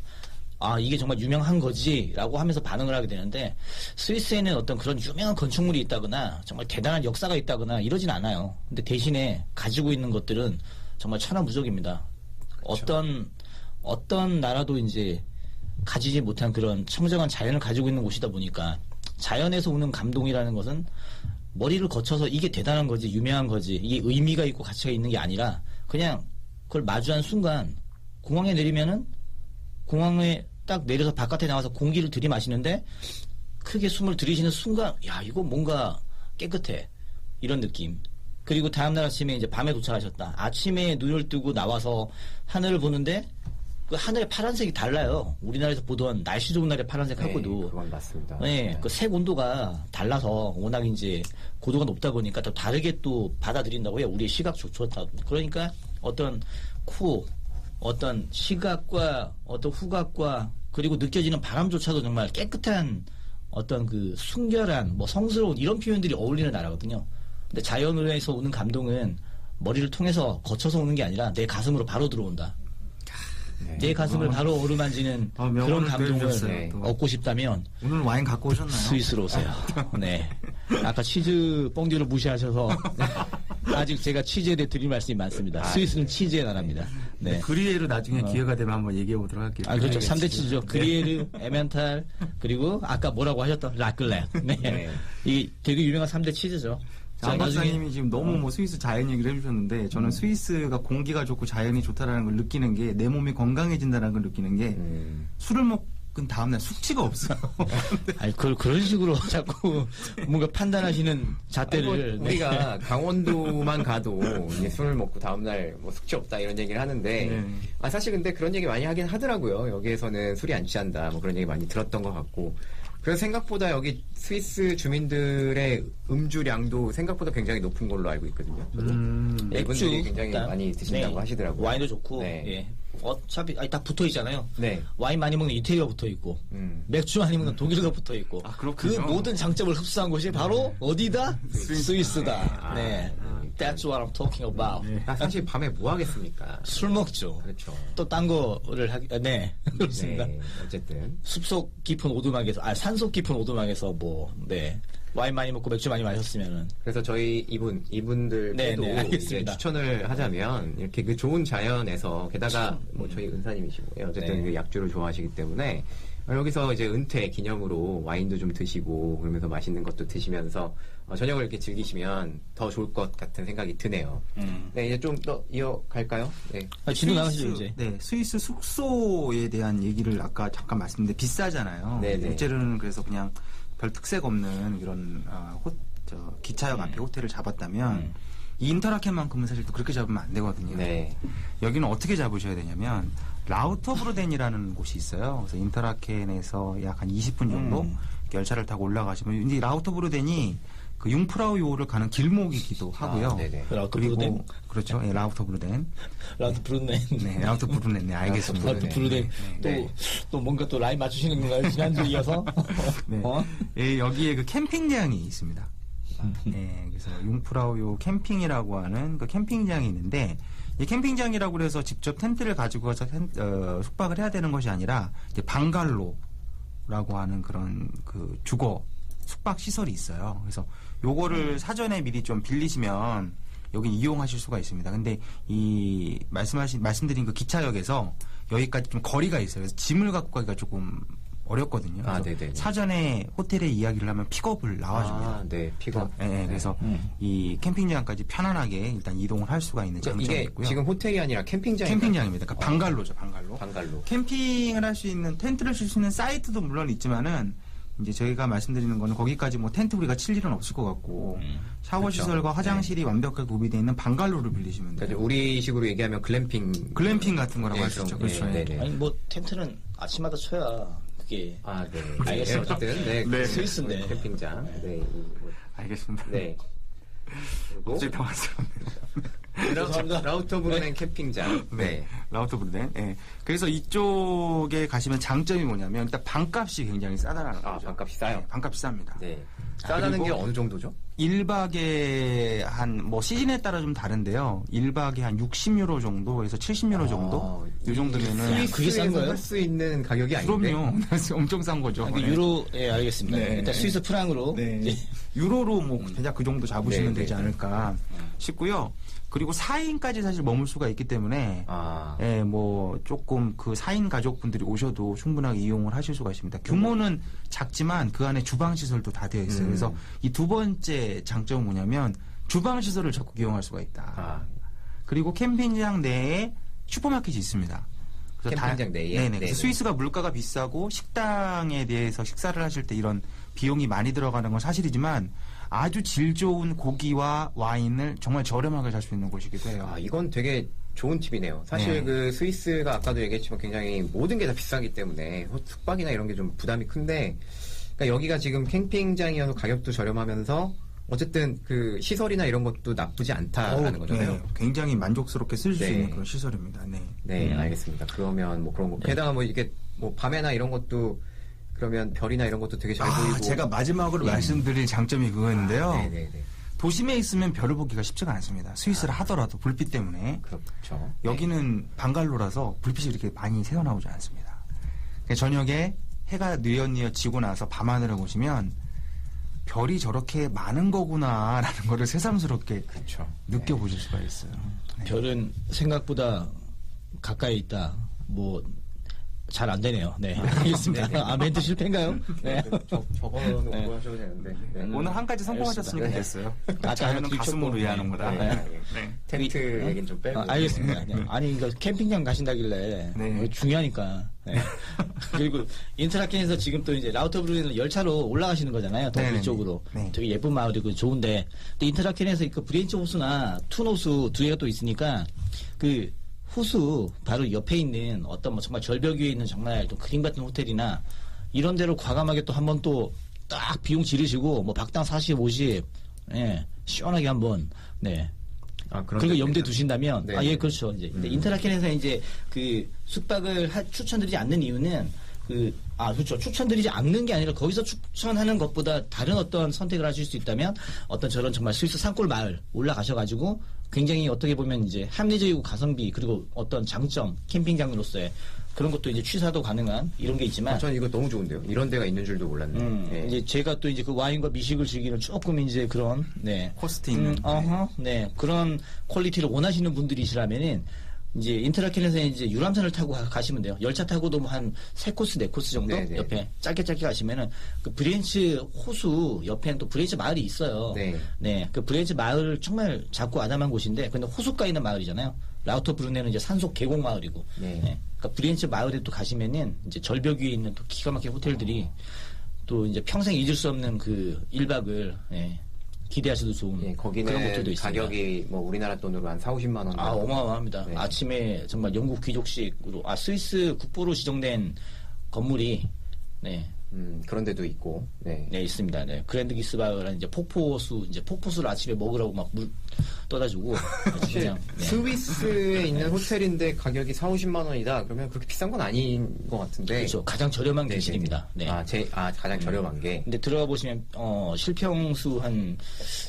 이게 정말 유명한 거지라고 하면서 반응을 하게 되는데 스위스에는 어떤 그런 유명한 건축물이 있다거나 정말 대단한 역사가 있다거나 이러진 않아요. 근데 대신에 가지고 있는 것들은 정말 천하무적입니다. 그렇죠. 어떤 나라도 이제 가지지 못한 그런 청정한 자연을 가지고 있는 곳이다 보니까 자연에서 오는 감동이라는 것은 머리를 거쳐서 이게 대단한 거지, 유명한 거지, 이게 의미가 있고 가치가 있는 게 아니라 그냥 그걸 마주한 순간 공항에 내리면은 공항에 딱 내려서 바깥에 나와서 공기를 들이마시는데 크게 숨을 들이쉬는 순간 야 이거 뭔가 깨끗해 이런 느낌. 그리고 다음날 아침에 이제 밤에 도착하셨다. 아침에 눈을 뜨고 나와서 하늘을 보는데 그 하늘의 파란색이 달라요. 우리나라에서 보던 날씨 좋은 날의 파란색하고도. 네, 그건 맞습니다. 네, 그 색 온도가 달라서 워낙 이제 고도가 높다 보니까 또 다르게 또 받아들인다고 해요. 우리의 시각 좋다. 그러니까 어떤 어떤 시각과 어떤 후각과 그리고 느껴지는 바람조차도 정말 깨끗한 어떤 그 순결한 뭐 성스러운 이런 표현들이 어울리는 나라거든요. 근데 자연에서 오는 감동은 머리를 통해서 거쳐서 오는 게 아니라 내 가슴으로 바로 들어온다. 네. 내 가슴을 바로 어루만지는 그런 감동을 얻고 싶다면 오늘 와인 갖고 오셨나요? 스위스로 오세요. 네. 아까 치즈 뽕듀를 무시하셔서 아직 제가 치즈에 대해 드릴 말씀이 많습니다. 스위스는 치즈의 나라입니다. 네. 그리에로 나중에 기회가 되면 한번 얘기해 보도록 할게요. 그렇죠. 3대 치즈죠. 그리에르, 에멘탈, 그리고 아까 뭐라고 하셨던 라클레. 네. 네. 이 되게 유명한 3대 치즈죠. 장 박사님이 지금 너무 뭐 스위스 자연 얘기를 해주셨는데 저는 스위스가 공기가 좋고 자연이 좋다라는 걸 느끼는 게 내 몸이 건강해진다는 걸 느끼는 게 술을 먹은 다음날 숙취가 없어요. 아니 그런 식으로 자꾸 뭔가 판단하시는 잣대를 우리가 강원도만 가도 이제 술을 먹고 다음날 뭐 숙취 없다 이런 얘기를 하는데 사실 근데 그런 얘기 많이 하긴 하더라고요. 여기에서는 술이 안 취한다 뭐 그런 얘기 많이 들었던 것 같고 그래서 생각보다 여기 스위스 주민들의 음주량도 생각보다 굉장히 높은 걸로 알고 있거든요. 이분들이 굉장히 일단, 많이 드신다고 하시더라고요. 와인도 좋고 네. 예. 어차피 딱 붙어 있잖아요. 네. 와인 많이 먹는 이태리가 붙어 있고 맥주 많이 먹는 독일가 붙어 있고 그 그렇군요. 모든 장점을 흡수한 곳이 바로 어디다? 스위스다. 네. That's what I'm talking about. 사실 밤에 뭐 하겠습니까? 술 먹죠. 그렇죠. 또 딴 거를 네. 그렇습니다. 네, 어쨌든 숲속 깊은 오두막에서 산속 깊은 오두막에서 와인 많이 먹고 맥주 많이 마셨으면은 그래서 저희 이분들께도 네, 이제 알겠습니다. 추천을 하자면 이렇게 그 좋은 자연에서 게다가 뭐 저희 은사님이시고 어쨌든 네. 그 약주를 좋아하시기 때문에 여기서 이제 은퇴 기념으로 와인도 좀 드시고 그러면서 맛있는 것도 드시면서 저녁을 이렇게 즐기시면 더 좋을 것 같은 생각이 드네요. 네, 이제 좀 더 이어갈까요? 네. 진도 나가시죠 이제. 네, 스위스 숙소에 대한 얘기를 아까 잠깐 말씀드렸는데 비싸잖아요. 네네. 실제로는 그래서 그냥 별 특색 없는 이런 기차역 앞에 호텔을 잡았다면 이 인터라켄만큼은 사실 또 그렇게 잡으면 안 되거든요. 네. 여기는 어떻게 잡으셔야 되냐면 라우터브루덴이라는 곳이 있어요. 그래서 인터라켄에서 약 한 20분 정도 열차를 타고 올라가시면 이제 라우터브루덴이 그 융프라우요를 가는 길목이기도 하고요. 네네. 라우터브루덴? 그렇죠. 예, 라우터브루덴. 라우터브루덴. 네, 라우터브루덴. 네, 알겠습니다. 라우터브루덴. 또 뭔가 또 라인 맞추시는 건가요? 지난주에 이어서? 네. 예, 여기에 그 캠핑장이 있습니다. 네, 그래서 융프라우요 캠핑이라고 하는 그 캠핑장이 있는데 이 캠핑장이라고 해서 직접 텐트를 가지고 가서 숙박을 해야 되는 것이 아니라 이제 방갈로라고 하는 그런 그 주거 숙박 시설이 있어요. 그래서 요거를 사전에 미리 좀 빌리시면 여기 이용하실 수가 있습니다. 근데 이 말씀드린 그 기차역에서 여기까지 좀 거리가 있어요. 그래서 짐을 갖고 가기가 조금 어렵거든요. 아, 그래서 네네. 사전에 호텔에 이야기를 하면 픽업을 나와줍니다. 아, 네, 픽업. 네, 그래서 이 캠핑장까지 편안하게 일단 이동을 할 수가 있는 장점이 이게 있고요. 지금 호텔이 아니라 캠핑장이 캠핑장입니다. 그러니까 방갈로죠, 방갈로. 방갈로. 캠핑을 할 수 있는 텐트를 칠 수 있는 사이트도 물론 있지만은 이제 저희가 말씀드리는 거는 거기까지 뭐 텐트 우리가 칠 일은 없을 것 같고 샤워 그렇죠. 시설과 화장실이 완벽하게 구비되어 있는 방갈로를 빌리시면 돼요. 그러니까 우리식으로 얘기하면 글램핑 같은 거라고 할 수 있죠. 그렇죠. 네, 네. 아니 뭐 텐트는 아침마다 쳐야 그게 아, 네. 알겠습니다. 어쨌든 네, 네. 스위스인데. 캠핑장. 네. 알겠습니다. 네. 그리고 갑자기 당황스럽네요. 라우터브르넨 캠핑장. 네. 라우터 브루덴. 네. 그래서 이쪽에 가시면 장점이 뭐냐면 일단 방값이 굉장히 싸다라는 아, 거죠. 방값이 싸요? 네, 방값이 쌉니다. 네. 싸다는 그리고 게 어느 정도죠? 1박에 뭐 시즌에 따라 좀 다른데요. 1박에 한 60유로 정도에서 70유로 정도? 이 정도면은. 그게 싼 거예요? 할 수 있는 가격이 아닌데. 그럼요. 엄청 싼 거죠. 그 유로 예 알겠습니다. 네. 일단 스위스 프랑으로 네. 예. 유로로 뭐 대략 그 정도 잡으시면 네, 되지 네, 않을까 싶고요. 그리고 4인까지 사실 머물 수가 있기 때문에 아. 예, 뭐 조금 그 4인 가족분들이 오셔도 충분하게 이용을 하실 수가 있습니다. 규모는 작지만 그 안에 주방 시설도 다 되어 있어요. 그래서 이 두 번째 장점은 뭐냐면 주방 시설을 적극 이용할 수가 있다. 아. 그리고 캠핑장 내에 슈퍼마켓이 있습니다. 그래서 캠핑장 내에? 네네. 네네. 그래서 스위스가 물가가 비싸고 식당에 대해서 식사를 하실 때 이런 비용이 많이 들어가는 건 사실이지만 아주 질 좋은 고기와 와인을 정말 저렴하게 살 수 있는 곳이기도 해요. 아, 이건 되게 좋은 팁이네요. 사실 네. 그 스위스가 아까도 얘기했지만 굉장히 모든 게 다 비싸기 때문에 숙박이나 이런 게 좀 부담이 큰데, 그러니까 여기가 지금 캠핑장이어서 가격도 저렴하면서 어쨌든 그 시설이나 이런 것도 나쁘지 않다라는 거잖아요. 네, 굉장히 만족스럽게 쓸 수 네. 있는 그런 시설입니다. 네. 네, 알겠습니다. 그러면 뭐 그런 거. 게다가 뭐 이게 뭐 밤에나 이런 것도 그러면 별이나 이런 것도 되게 잘 보이고. 제가 마지막으로 말씀드릴 장점이 그거였는데요. 네네네. 도심에 있으면 별을 보기가 쉽지가 않습니다. 스위스를 하더라도 불빛 때문에. 그렇죠. 여기는 방갈로라서 불빛이 이렇게 많이 새어나오지 않습니다. 그러니까 저녁에 해가 뉘엿뉘엿 지고 나서 밤하늘을 보시면 별이 저렇게 많은 거구나라는 거를 새삼스럽게 그렇죠. 느껴보실 수가 있어요. 별은 생각보다 가까이 있다. 뭐 잘 안 되네요. 네, 알겠습니다. 아 멘트 실패인가요? 네. 저거는 네. 뭐 하셔도 되는데. 네. 오늘 한 가지 성공하셨으니까 알겠습니다. 됐어요. 아까 자연은 하나 가슴으로 들켰고. 이해하는 거다. 네. 텐트 얘기는 좀 빼고. 알겠습니다. 네. 아니, 그러니까 캠핑장 가신다길래 네. 이거 중요하니까. 네. 그리고 인터라켄에서 지금 또 이제 라우터브르넨 열차로 올라가시는 거잖아요. 더 네네네. 위쪽으로. 네. 되게 예쁜 마을이고 좋은데, 또 인터라켄에서 그 브리엔츠 호수나 툰 호수 두 개가 또 있으니까 그 호수 바로 옆에 있는 어떤 뭐 정말 절벽 위에 있는 정말 또 그림 같은 호텔이나 이런 데로 과감하게 또 한번 또 딱 비용 지르시고 뭐 박당 40, 50, 예, 시원하게 한번 네. 아, 그런 그리고 데도 염두에 있나? 두신다면 네, 아 예 네. 그렇죠 이제 근데 인터라켄에서 이제 그 숙박을 추천드리지 않는 이유는 그렇죠 추천드리지 않는 게 아니라 거기서 추천하는 것보다 다른 어떤 선택을 하실 수 있다면 어떤 저런 정말 스위스 산골 마을 올라가셔가지고 굉장히 어떻게 보면 이제 합리적이고 가성비 그리고 어떤 장점 캠핑장으로서의 그런 것도 이제 취사도 가능한 이런 게 있지만 저는 이거 너무 좋은데요. 이런 데가 있는 줄도 몰랐네요. 예. 이제 제가 또 이제 그 와인과 미식을 즐기는 조금 이제 그런 네 코스트 있는. 네 그런 퀄리티를 원하시는 분들이시라면은 이제 인터라켄에서 이제 유람선을 타고 가시면 돼요. 열차 타고도 뭐 한 3코스, 4코스 정도 네네. 옆에 짧게 가시면은 그 브리엔츠 호수 옆에는 또 브리엔츠 마을이 있어요. 네. 그 브리엔츠 마을을 정말 작고 아담한 곳인데 근데 호숫가에 있는 마을이잖아요. 라우터브르넨은 이제 산속 계곡 마을이고. 네. 그러니까 브리엔츠 마을에 또 가시면은 이제 절벽 위에 있는 또 기가 막힌 호텔들이 또 이제 평생 잊을 수 없는 그 1박을 기대하셔도 좋은 예, 거기는 그런 곳들도 있습니다. 가격이 뭐 우리나라 돈으로 한 4, 50만 원. 아 어마어마합니다. 네. 아침에 정말 영국 귀족식으로 스위스 국보로 지정된 건물이 그런 데도 있고. 네. 네 있습니다. 네 그랜드 기스바흐라는 이제 폭포수를 아침에 먹으라고 막 물 떠다주고 그냥 네. 스위스에 있는 호텔인데 가격이 4, 50만 원이다. 그러면 그렇게 비싼 건 아닌 것 같은데. 그렇죠. 가장 저렴한 네, 객실입니다. 네. 가장 저렴한 게. 근데 들어가 보시면 실평수 한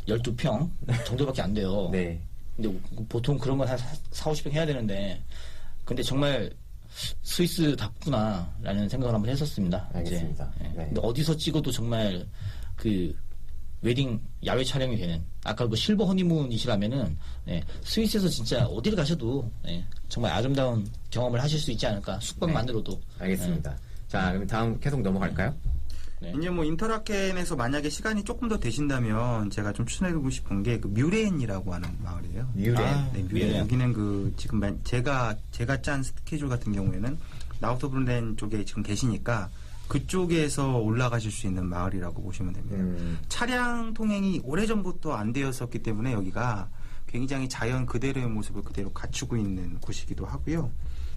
12평 정도밖에 안 돼요. 네. 근데 보통 그런 건 한 40, 50병 해야 되는데 근데 정말 스위스답구나라는 생각을 한번 했었습니다. 알겠습니다. 이제. 예. 네. 근데 어디서 찍어도 정말 그 웨딩 야외 촬영이 되는 아까 그 실버 허니문이시라면은 예, 스위스에서 진짜 어디를 가셔도 예, 정말 아름다운 경험을 하실 수 있지 않을까 숙박만으로도. 알겠습니다. 자, 그럼 다음 계속 넘어갈까요? 네. 이제 뭐 인터라켄에서 만약에 시간이 조금 더 되신다면 제가 좀 추천해드리고 싶은 게 그 뮤렌이라고 하는 마을이에요. 뮤렌. 네, 뮤렌. 뮤렌. 여기는 그 지금 제가 짠 스케줄 같은 경우에는 라우터브룬덴 쪽에 지금 계시니까 그쪽에서 올라가실 수 있는 마을이라고 보시면 됩니다. 차량 통행이 오래전부터 안 되었었기 때문에 여기가 굉장히 자연 그대로의 모습을 그대로 갖추고 있는 곳이기도 하고요.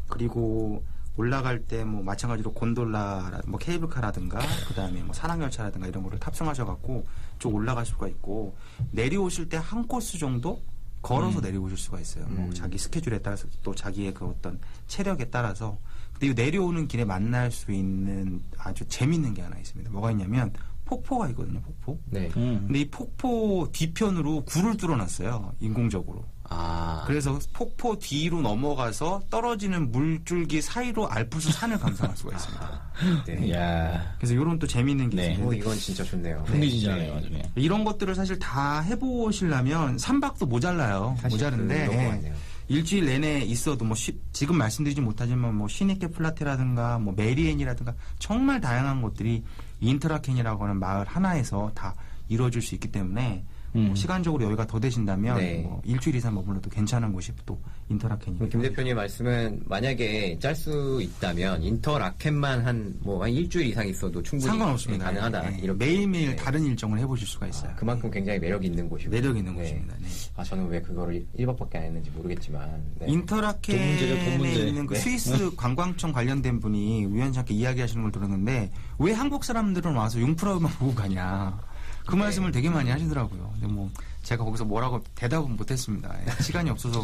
그리고 올라갈 때 뭐 마찬가지로 곤돌라, 뭐 케이블카라든가 그다음에 뭐 산악열차라든가 이런 거를 탑승하셔갖고 쭉 올라갈 수가 있고 내려오실 때 한 코스 정도 걸어서 내려오실 수가 있어요. 뭐 자기 스케줄에 따라서 또 자기의 그 어떤 체력에 따라서. 근데 이 내려오는 길에 만날 수 있는 아주 재밌는 게 하나 있습니다. 뭐가 있냐면 폭포가 있거든요. 폭포. 네. 근데 이 폭포 뒤편으로 굴을 뚫어놨어요. 인공적으로. 아. 그래서 폭포 뒤로 넘어가서 떨어지는 물줄기 사이로 알프스 산을 감상할 수가 있습니다. 네. 야 그래서 이런 또 재미있는 게 네. 있어요. 이건 진짜 좋네요. 흥미진진하네요. 나중에. 이런 것들을 사실 다 해보시려면 3박도 모자라요. 사실 모자른데 너무 많네요. 일주일 내내 있어도 뭐 지금 말씀드리지 못하지만 뭐 시네케 플라테라든가 뭐 메리엔이라든가 정말 다양한 것들이 인터라켄이라고 하는 마을 하나에서 다 이루어질 수 있기 때문에 뭐 시간적으로 여유가 더 되신다면 네. 뭐 일주일 이상 머물러도 괜찮은 곳이 또 인터라켄입니다. 김 대표님 말씀은 만약에 짤 수 있다면 인터라켄만 한 일주일 이상 있어도 충분히 상관없습니다. 가능하다. 네. 이렇게. 매일매일 네. 다른 일정을 해보실 수가 있어요. 그만큼 굉장히 매력 있는 곳이고 매력 있는 곳입니다. 네. 저는 왜 그거를 1박밖에 안 했는지 모르겠지만 네. 돈 인터라켄에 문제. 있는 그 네. 스위스 관광청 관련된 분이 우연찮게 이야기하시는 걸 들었는데 왜 한국 사람들은 와서 융프라우만 보고 가냐 그 말씀을 되게 많이 하시더라고요. 근데 뭐 제가 거기서 뭐라고 대답은 못했습니다. 시간이 없어서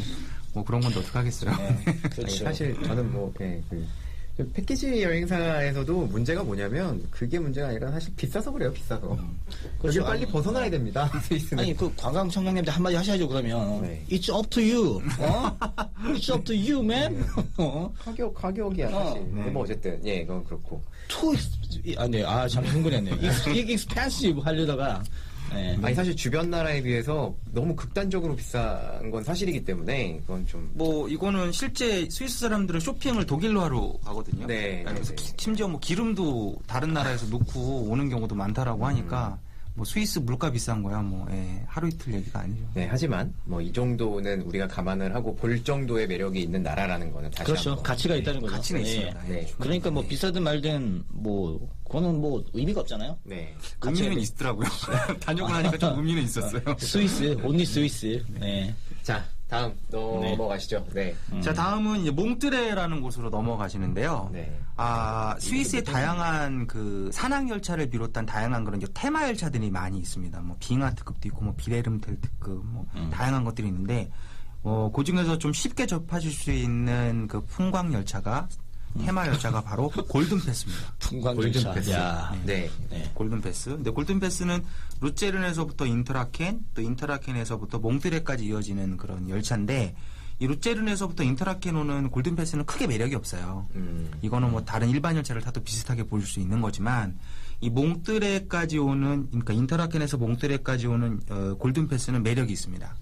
뭐 그런 건데 어떡하겠어요. 아니, 그렇죠. 사실 저는 그 패키지 여행사에서도 문제가 뭐냐면 그게 문제가 아니라 사실 비싸서 그래요. 비싸서. 그렇죠. 그렇죠. 빨리 벗어나야 됩니다. 스위스는. 아니 그 관광청장님들 한마디 하셔야죠. 그러면 네. It's up to you. It's up to you, man. 가격이야 사실. 네. 뭐 어쨌든 그건 그렇고. 참 흥분했네요. expensive 하려다가. 네. 아니 사실 주변 나라에 비해서 너무 극단적으로 비싼 건 사실이기 때문에 그건 좀 뭐 이거는 실제 스위스 사람들은 쇼핑을 독일로 하러 가거든요. 네, 그래서 네, 네. 심지어 뭐 기름도 다른 나라에서 놓고 오는 경우도 많다라고 하니까 뭐 스위스 물가 비싼 거야 뭐 하루 이틀 얘기가 아니죠. 네, 하지만 뭐 이 정도는 우리가 감안을 하고 볼 정도의 매력이 있는 나라라는 거는 다시 그렇죠. 한번 가치가 있다는 거죠. 가치는 네. 있습니다. 네. 그러니까 뭐 비싸든 말든 뭐 그거는 뭐 의미가 없잖아요. 네. 의미는 있더라고요. 다녀고 나니까 좀 의미는 있었어요. 스위스, 온리 스위스. 네. 자, 다음 넘어가시죠. 네. 자, 다음은 이제 몽트레라는 곳으로 넘어가시는데요. 네. 스위스의 다양한 그 산악 열차를 비롯한 다양한 그런 이제 테마 열차들이 많이 있습니다. 뭐 빙하 특급도 있고 뭐 비레름텔 특급 뭐 다양한 것들이 있는데 그 중에서 좀 쉽게 접하실 수 있는 그 풍광 열차가 테마 열차가 바로 골든 패스입니다. 풍광열차. 골든 패스. 야. 네. 네. 골든 패스. 근데 골든 패스는 루체른에서부터 인터라켄, 또 인터라켄에서부터 몽트레까지 이어지는 그런 열차인데 이 루체른에서부터 인터라켄 오는 골든 패스는 크게 매력이 없어요. 이거는 뭐 다른 일반 열차를 타도 비슷하게 보실 수 있는 거지만 이 몽트레까지 오는 그러니까 인터라켄에서 몽트레까지 오는 골든 패스는 매력이 있습니다.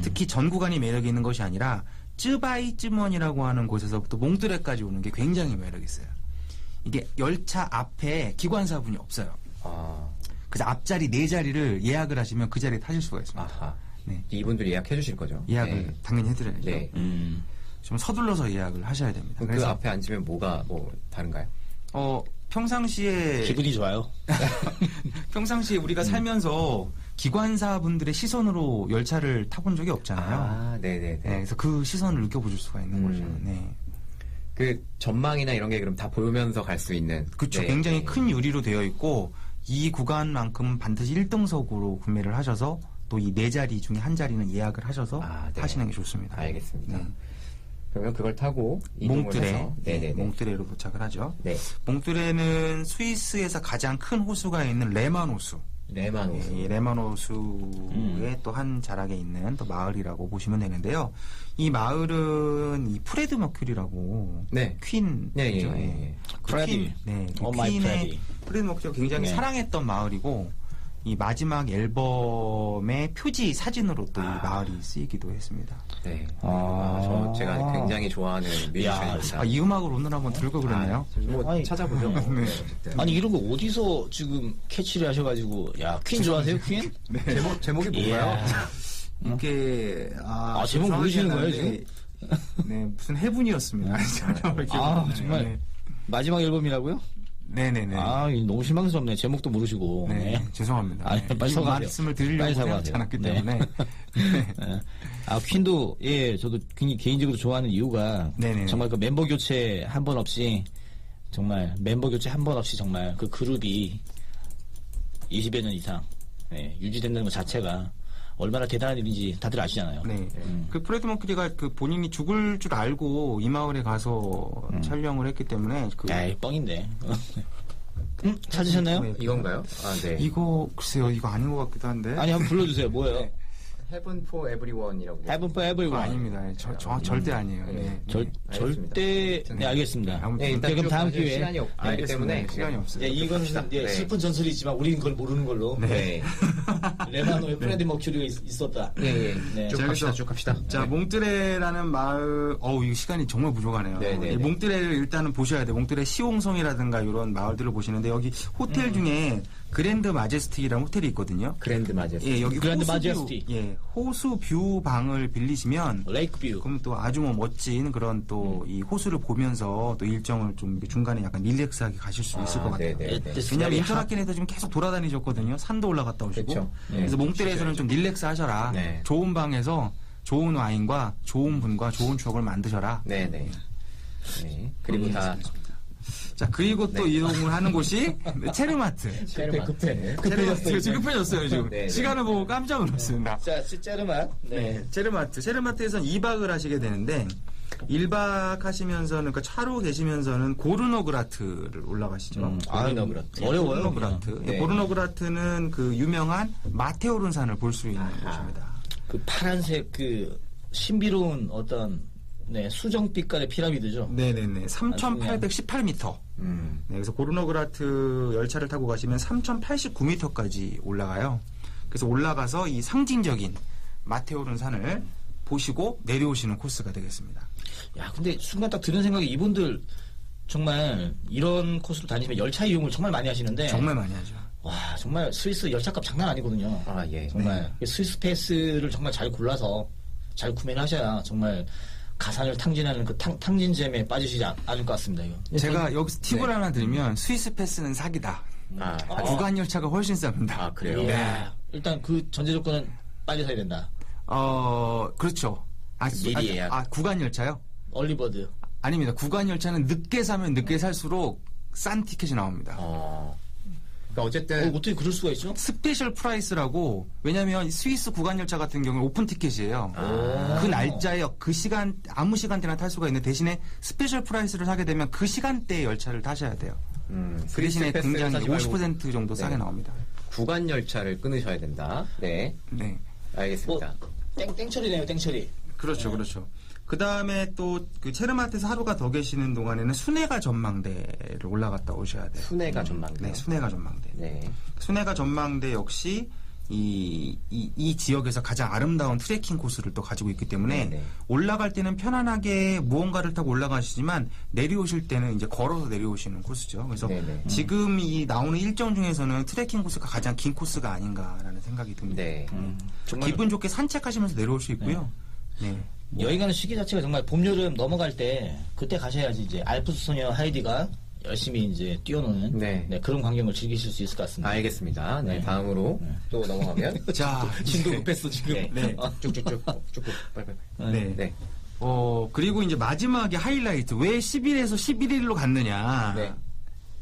특히 전 구간이 매력이 있는 것이 아니라 쯔바이 쯔먼이라고 하는 곳에서부터 몽트레까지 오는 게 굉장히 매력이 있어요. 이게 열차 앞에 기관사분이 없어요. 그래서 앞자리 4자리를 예약을 하시면 그 자리에 타실 수가 있습니다. 아하. 네. 이분들이 예약해 주실 거죠? 예약을 네. 당연히 해드려야죠. 네. 좀 서둘러서 예약을 하셔야 됩니다. 그럼 그 그래서 앞에 앉으면 뭐가 다른가요? 평상시에 기분이 좋아요. 평상시에 우리가 살면서 기관사분들의 시선으로 열차를 타본 적이 없잖아요. 네네네. 네, 그래서 그 시선을 느껴보실 수가 있는 거죠. 네. 그 전망이나 이런 게 그럼 다 보면서 갈 수 있는. 그렇죠. 네. 굉장히 네. 큰 유리로 되어 있고 이 구간만큼은 반드시 1등석으로 구매를 하셔서 또 이 4자리 중에 한 자리는 예약을 하셔서 네. 타시는 게 좋습니다. 알겠습니다. 네. 그러면 그걸 타고 이동을 몽트레, 해서 네네네. 몽트레로 도착을 하죠. 네. 몽트레는 스위스에서 가장 큰 호수가 있는 레만 호수. 레만호수. 이 레만호수의 또 한 자락에 있는 또 마을이라고 보시면 되는데요. 이 마을은 이 프레드 머큐리라고 네. 퀸 네, 그죠? 예, 예, 예. 그 프레디. 퀸, 네, 그 Oh my 퀸의 Freddy. 프레드 머큐리가 굉장히 네. 사랑했던 마을이고 이 마지막 앨범의 표지 사진으로 또 이 마을이 쓰이기도 했습니다. 네. 아. 제가 굉장히 좋아하는 뮤지션입니다. 이 음악을 오늘 한번 들고 그랬나요? 뭐 아니, 찾아보죠. 네. 어쨌든. 아니 이런 거 어디서 지금 캐치를 하셔가지고 야 퀸 좋아하세요 퀸? 제목이 뭔가요? 이게 제목 모르시는 거예요, 지금? 네, 무슨 해분이었습니다. 전혀 기억이 안 나요. 정말 네. 마지막 앨범이라고요? 네네네. 이거 너무 실망스럽네. 제목도 모르시고. 네, 네. 죄송합니다. 아니, 빨리 이 사과하세요. 말씀을 빨리 드리려고 사과하세요. 하지 않았기 네. 때문에. 네. 퀸도 저도 굉장히 개인적으로 좋아하는 이유가 네네. 정말 그 멤버 교체 한 번 없이 정말 멤버 교체 한 번 없이 정말 그 그룹이 20여 년 이상 유지된다는 것 자체가 얼마나 대단한 일인지 다들 아시잖아요. 네. 그 프레드 머큐리가 그 본인이 죽을 줄 알고 이 마을에 가서 촬영을 했기 때문에 그 야이 뻥인데. 찾으셨나요? 네. 이건가요? 네. 이거 글쎄요, 이거 아닌 것 같기도 한데. 아니 한번 불러주세요. 뭐예요? Heaven for Everyone이라고. Heaven for Everyone. 아닙니다. 절대 아니에요. 네. 절대 네 알겠습니다. 아무튼 네, 일단 그럼 다음 쭉 기회에. 시간이 없기 때문에 시간이 없어요. 이건 네. 슬픈 전설이지만 우리는 그걸 모르는 걸로. 네. 레마노의 프레디 머큐리가 있었다. 예, 네. 쭉 갑시다. 쭉 갑시다. 자, 몽뜨레라는 마을, 이거 시간이 정말 부족하네요. 네네네. 이 몽뜨레를 일단은 보셔야 돼요. 몽뜨레 시옹성이라든가 이런 마을들을 보시는데 여기 호텔 중에 그랜드 마제스틱이라는 호텔이 있거든요. 그랜드 마제스틱. 예, 여기 그랜드 호수 마제스틱. 뷰, 호수 뷰 방을 빌리시면 레이크 뷰. 그럼 또 아주 뭐 멋진 그런 또 이 호수를 보면서 또 일정을 좀 이렇게 중간에 약간 릴렉스하게 가실 수 있을 것 같아요. 네네. 왜냐하면 인터라켄에서 지금 계속 돌아다니셨거든요. 산도 올라갔다 오시고. 그쵸. 그래서 몽뜨레에서는 좀 릴렉스 하셔라. 네. 좋은 방에서 좋은 와인과 좋은 분과 좋은 추억을 만드셔라. 네네. 네. 그리고 다 자, 그리고 또 이동을 하는 곳이 체르마트. 급해졌어요. 지금 급해졌어요, 지금. 네, 네. 시간을 보고 깜짝 놀랐습니다. 자, 찌르맛. 네, 체르마트. 체르마트에서는 2박을 하시게 되는데 1박 하시면서는 그러니까 차로 계시면서는 고르노그라트를 올라가시죠. 고르노그라트. 어려워요. 고르노그라트. 네. 고르노그라트는 그 유명한 마테오른산을 볼 수 있는 곳입니다. 그 파란색 그 신비로운 어떤 수정빛깔의 피라미드죠. 네네네. 3,818m. 네, 그래서 고르노그라트 열차를 타고 가시면 3,089m까지 올라가요. 그래서 올라가서 이 상징적인 마테오른산을 보시고 내려오시는 코스가 되겠습니다. 야, 근데 순간 딱 드는 생각이 이분들 정말 이런 코스로 다니시면 열차 이용을 정말 많이 하시는데 정말 많이 하죠. 와, 정말 스위스 열차값 장난 아니거든요. 예. 정말 스위스 패스를 정말 잘 골라서 잘 구매를 하셔야 정말 가산을 탕진하는 그 탕진잼에 빠지시지 않을 것 같습니다. 이거. 제가 여기서 팁을 네. 하나 드리면 스위스 패스는 사기다. 구간 열차가 훨씬 쌉니다. 그래요? 이야, 일단 그 전제 조건은 빨리 사야 된다. 그렇죠. 미리 예약. 구간 열차요? 얼리버드. 아닙니다. 구간 열차는 늦게 사면 늦게 살수록 싼 티켓이 나옵니다. 그러니까 어쨌든 어떻게 그럴 수가 있죠? 스페셜 프라이스라고, 왜냐면 스위스 구간 열차 같은 경우는 오픈 티켓이에요. 그 날짜에 그 시간, 아무 시간대나 탈 수가 있는 대신에 스페셜 프라이스를 사게 되면 그 시간대에 열차를 타셔야 돼요. 그 대신에 패스를 굉장히 사지 말고 50% 정도 싸게 네. 나옵니다. 구간 열차를 끊으셔야 된다. 네. 네. 알겠습니다. 땡처리네요, 땡처리. 그렇죠, 그렇죠. 그 다음에 또 그 체르마트에서 하루가 더 계시는 동안에는 순회가 전망대를 올라갔다 오셔야 돼요. 순회가 전망대. 네, 순회가 전망대. 네. 순회가 전망대 역시 이 지역에서 가장 아름다운 트레킹 코스를 또 가지고 있기 때문에 네네. 올라갈 때는 편안하게 무언가를 타고 올라가시지만 내려오실 때는 이제 걸어서 내려오시는 코스죠. 그래서 네네. 지금 이 나오는 일정 중에서는 트레킹 코스가 가장 긴 코스가 아닌가라는 생각이 듭니다. 네. 정말 기분 좋게 산책하시면서 내려올 수 있고요. 네. 여행 가는 시기 자체가 정말 봄, 여름 넘어갈 때 그때 가셔야지 이제 알프스 소녀 하이디가 열심히 이제 뛰어노는 네. 그런 광경을 즐기실 수 있을 것 같습니다. 알겠습니다. 네. 다음으로 또 넘어가면. 자, 진도 급했어 지금. 네. 쭉쭉쭉. 빨리. 네. 네. 그리고 이제 마지막에 하이라이트. 왜 10일에서 11일로 갔느냐. 네.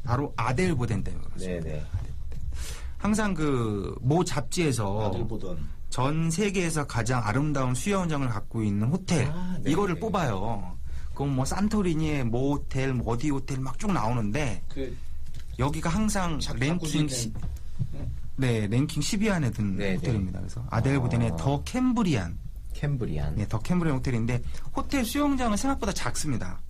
바로 아델보덴 때문에 그렇습니다. 네네. 항상 그 모 잡지에서 다들 보던. 전 세계에서 가장 아름다운 수영장을 갖고 있는 호텔 네. 이거를 뽑아요. 그럼 뭐 산토리니의 모 호텔, 뭐 어디 호텔 막 쭉 나오는데 그 여기가 항상 자꾸 랭킹 바꾸시는- 네, 랭킹 10위 안에 든 네, 호텔입니다. 그래서 아델보덴의 더 캠브리안. 캠브리안. 네, 더 캠브리안 호텔인데 호텔 수영장은 생각보다 작습니다.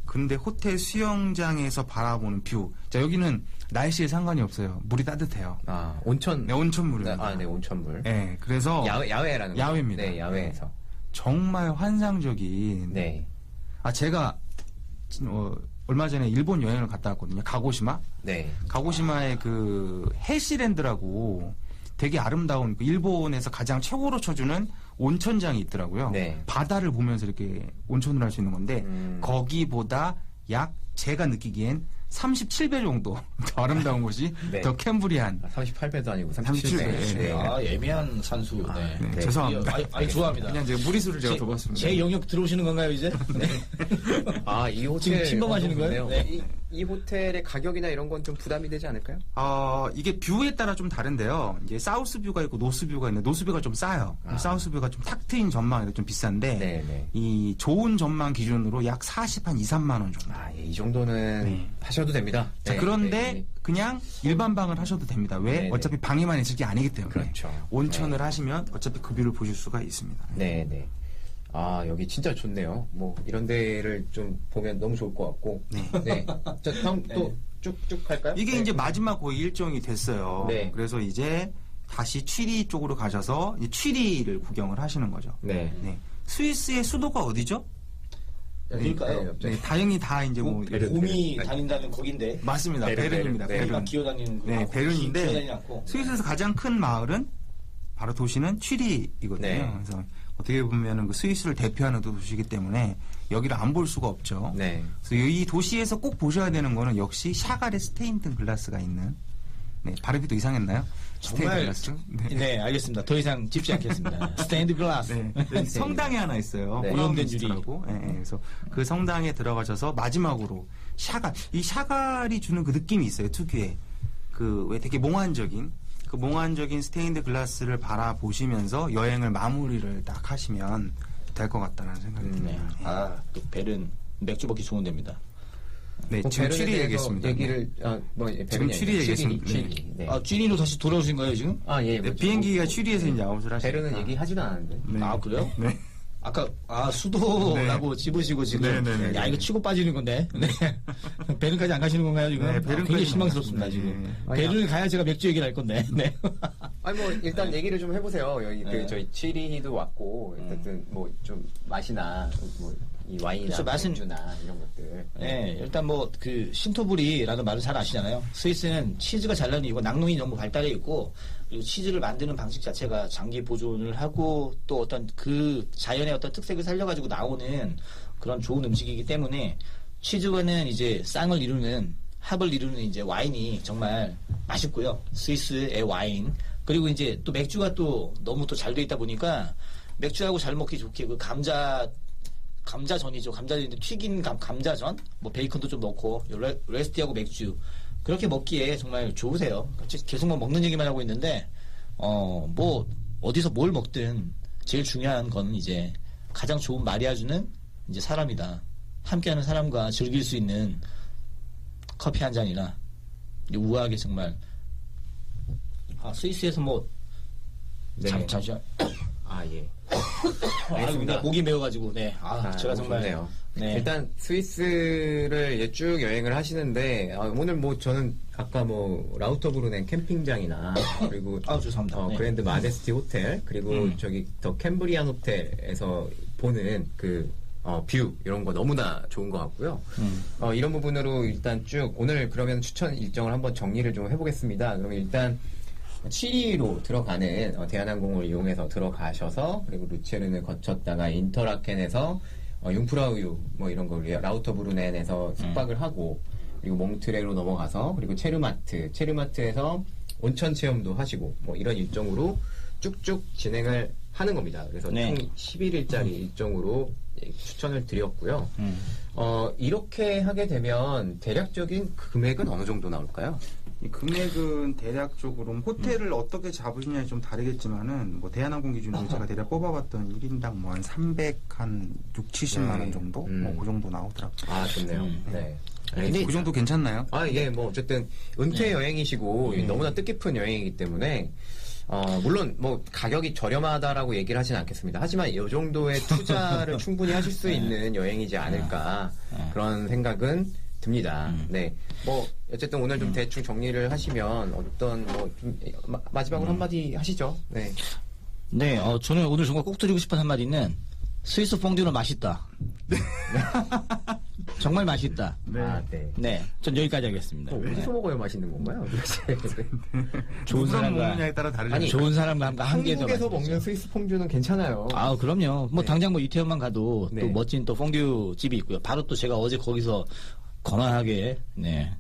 그런데 호텔 수영장에서 바라보는 뷰. 자, 여기는 날씨에 상관이 없어요. 물이 따뜻해요. 아, 온천. 네, 온천물입니다. 아, 네, 온천물. 네, 그래서 야외라는 거. 야외입니다. 네, 야외에서. 정말 환상적인. 네. 아, 제가 얼마 전에 일본 여행을 갔다 왔거든요. 가고시마. 네. 가고시마의 그 헬시랜드라고 되게 아름다운 그 일본에서 가장 최고로 쳐주는 온천장이 있더라고요. 네. 바다를 보면서 이렇게 온천을 할 수 있는 건데 거기보다 약 제가 느끼기엔 37배 정도 더 아름다운 곳이 네. 더 캠브리안. 38배도 아니고 37 배. 37배. 네. 아, 애매한 산수. 네. 네, 죄송합니다. 아니, 좋아합니다. 그냥 제가 무리수를 제가 제- 둬봤습니다. 제 영역 들어오시는 건가요, 이제? 네. 아, 이 호텔. 지금 침범하시는 거예요? 좋네요. 네. 이 호텔의 가격이나 이런 건 좀 부담이 되지 않을까요? 이게 뷰에 따라 좀 다른데요. 이제 사우스 뷰가 있고 노스 뷰가 있는데 노스 뷰가 좀 싸요. 사우스 뷰가 좀 탁 트인 전망이 좀 비싼데 네, 네. 이 좋은 전망 기준으로 약 40한 2, 3만 원 정도. 아, 예, 이 정도는 네. 하셔도 됩니다. 자, 네, 그런데 네, 그냥 일반 방을 하셔도 됩니다. 왜? 네, 어차피 방에만 있을 게 아니기 때문에. 그렇죠. 온천을 하시면 어차피 그 뷰를 보실 수가 있습니다. 네, 네. 아, 여기 진짜 좋네요. 뭐, 이런 데를 좀 보면 너무 좋을 것 같고. 네. 네. 자, 다음 또 쭉쭉 할까요? 이게 네. 이제 마지막 거의 일정이 됐어요. 네. 그래서 이제 다시 취리 쪽으로 가셔서 이제 취리를 구경을 하시는 거죠. 네. 네. 스위스의 수도가 어디죠? 어딜까요? 네, 다행히 다 이제 뭐 베른. 곰이 다닌다는 거긴데. 맞습니다. 베른, 베른입니다. 베른. 베른. 기어다니는 네, 베른인데 기어다니지 않고. 스위스에서 가장 큰 마을은 바로 도시는 취리이거든요. 네. 그래서 어떻게 보면은 그 스위스를 대표하는 도시이기 때문에 여기를 안 볼 수가 없죠. 네. 그래서 이 도시에서 꼭 보셔야 되는 거는 역시 샤갈의 스테인든 글라스가 있는. 네, 발음이 또 이상했나요? 스테인든 정말 글라스. 네. 네, 알겠습니다. 더 이상 짚지 않겠습니다. 스탠드 글라스. 네. 성당이 하나 있어요. 네. 오염된 유리. 오염된주리라고. 네, 그래서 그 성당에 들어가셔서 마지막으로 샤갈. 이 샤갈이 주는 그 느낌이 있어요. 특유의 그 왜 되게 몽환적인 그 몽환적인 스테인드 글라스를 바라보시면서 여행을 마무리를 딱 하시면 될 것 같다는 생각이 네. 듭니다. 또 베른 맥주 먹기 좋은 데입니다. 네, 뭐 지금 베른에 취리 대해서 얘기했습니다. 네. 얘기를, 지금 취리 얘기했습니다. 취리. 네. 쥐니로 다시 돌아오신 거예요, 지금? 아, 예. 네, 뭐, 비행기가 뭐, 취리에서 이제 아웃을 하시니까. 베른은 얘기하지도 않았는데. 네. 아, 그래요? 네. 아까 수도라고 집으시고 지금 네, 네, 네, 야 이거 네. 치고 빠지는 건데 네. 베른까지 안 가시는 건가요 지금? 네, 아, 베른까지 굉장히 안 실망스럽습니다 갔습니다. 지금. 네. 베른을 가야 제가 맥주 얘기를 할 건데. 네. 아니 뭐 일단 얘기를 좀 해보세요. 여기 네. 그 저희 취리도 왔고 일단 뭐 좀 맛이나 뭐 이 와인이나 그렇죠, 맛은- 맥주나 이런 것들. 네, 일단 뭐 그 신토부리라는 말을 잘 아시잖아요. 스위스는 치즈가 잘 나는 이유가 낙농이 너무 발달해 있고 그리고 치즈를 만드는 방식 자체가 장기 보존을 하고 또 어떤 그 자연의 어떤 특색을 살려가지고 나오는 그런 좋은 음식이기 때문에 치즈와는 이제 쌍을 이루는 합을 이루는 이제 와인이 정말 맛있고요. 스위스의 와인 그리고 이제 또 맥주가 또 너무 또 잘 돼 있다 보니까 맥주하고 잘 먹기 좋게 그 감자전이죠. 감자전인데 튀긴 감자전, 뭐 베이컨도 좀 넣고 레스티하고 맥주 그렇게 먹기에 정말 좋으세요. 계속 뭐 먹는 얘기만 하고 있는데 뭐 어디서 뭘 먹든 제일 중요한 건 이제 가장 좋은 마리아주는 이제 사람이다. 함께하는 사람과 즐길 수 있는 커피 한 잔이나 우아하게 정말 스위스에서 뭐 네. 잠시만. 아 예. 알겠습니다. 목이 메어가지고 네. 제가 너무 정말 좋네요. 네. 일단 스위스를 쭉 여행을 하시는데 오늘 뭐 저는 아까 뭐 라우터브루넨 캠핑장이나 그리고 죄송합니다. 네. 그랜드 마제스티 호텔 그리고 저기 더 캠브리안 호텔에서 보는 그 뷰 이런 거 너무나 좋은 것 같고요. 이런 부분으로 일단 쭉 오늘 그러면 추천 일정을 한번 정리를 좀 해보겠습니다. 그러면 일단 취리로 들어가는 대한항공을 이용해서 들어가셔서 그리고 루체른을 거쳤다가 인터라켄에서 융프라우유 뭐 이런 걸 라우터브루넨에서 숙박을 하고 그리고 몽트레로 넘어가서 그리고 체르마트에서 온천 체험도 하시고 뭐 이런 일정으로 쭉쭉 진행을 하는 겁니다. 그래서 네. 총 11일짜리 일정으로 추천을 드렸고요. 이렇게 하게 되면 대략적인 금액은 어느 정도 나올까요? 이 금액은 대략적으로 호텔을 어떻게 잡으시냐에 좀 다르겠지만은 뭐 대한항공 기준으로 제가 대략 뽑아봤던 1인당 뭐 한 300, 한 6, 70만 원 정도? 뭐 그 정도 나오더라고요. 아, 좋네요. 네. 근데 그 정도 괜찮나요? 아, 예, 뭐, 어쨌든, 은퇴 여행이시고, 너무나 뜻깊은 여행이기 때문에, 물론, 뭐, 가격이 저렴하다라고 얘기를 하진 않겠습니다. 하지만, 이 정도의 투자를 충분히 하실 수 있는 여행이지 않을까, 그런 생각은 듭니다. 네. 뭐, 어쨌든 오늘 좀 대충 정리를 하시면, 어떤, 뭐, 좀, 마지막으로 한마디 하시죠. 네. 네, 저는 오늘 정말 꼭 드리고 싶은 한마디는 스위스 퐁듀는 맛있다. 정말 맛있다. 아, 네. 네, 전 여기까지 하겠습니다. 어디서 먹어야 맛있는 건가요? 도대체? 좋은 누구랑 사람과 먹느냐에 따라 다르죠. 아니, 좋은 사람과 함께 한국에서 먹는 스위스 퐁듀는 괜찮아요. 아, 그럼요. 뭐 네. 당장 뭐 이태원만 가도 네. 또 멋진 또 퐁듀 집이 있고요. 바로 또 제가 어제 거기서 건강하게 네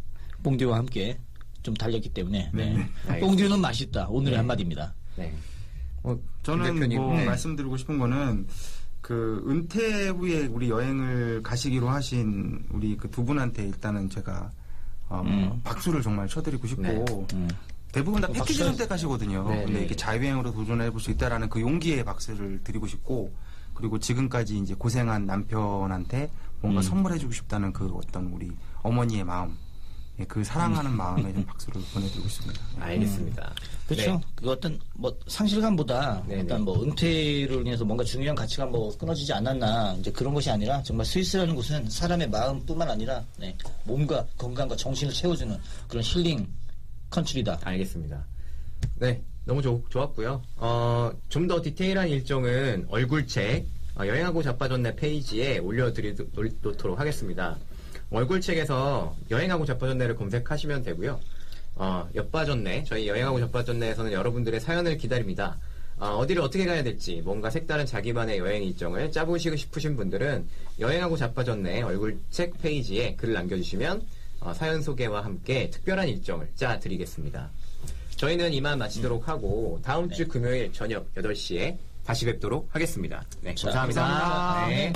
퐁듀와 함께 좀 달렸기 때문에 네. 알겠습니다. 퐁듀는 맛있다. 오늘의 한마디입니다. 네. 저는 대표님, 뭐 네. 말씀드리고 싶은 거는 그 은퇴 후에 우리 여행을 가시기로 하신 우리 그 두 분한테 일단은 제가 박수를 정말 쳐드리고 싶고 네. 대부분 다 패키지 박수. 선택하시거든요. 네, 근데 네. 이렇게 자유여행으로 도전해볼 수 있다라는 그 용기에 박수를 드리고 싶고 그리고 지금까지 이제 고생한 남편한테 뭔가 선물해주고 싶다는 그 어떤 우리 어머니의 마음, 예, 그 사랑하는 마음에 좀 박수를 보내드리고 싶습니다. 알겠습니다. 그렇죠. 네. 그 어떤 뭐 상실감보다 네, 어떤 네. 뭐 은퇴를 인해서 뭔가 중요한 가치가 뭐 끊어지지 않았나 이제 그런 것이 아니라 정말 스위스라는 곳은 사람의 마음뿐만 아니라 네, 몸과 건강과 정신을 채워주는 그런 힐링 컨트리다. 알겠습니다. 네, 너무 좋았고요. 좀 더 디테일한 일정은 얼굴책 여행하고 자빠졌네 페이지에 올려드리도록 하겠습니다. 얼굴책에서 여행하고 자빠졌네를 검색하시면 되고요. 엿빠졌네, 저희 여행하고 자빠졌네에서는 여러분들의 사연을 기다립니다. 어디를 어떻게 가야 될지 뭔가 색다른 자기만의 여행 일정을 짜보시고 싶으신 분들은 여행하고 자빠졌네 얼굴책 페이지에 글을 남겨주시면 사연 소개와 함께 특별한 일정을 짜드리겠습니다. 저희는 이만 마치도록 하고 다음 주 금요일 저녁 8시에 다시 뵙도록 하겠습니다. 네, 감사합니다. 감사합니다. 네.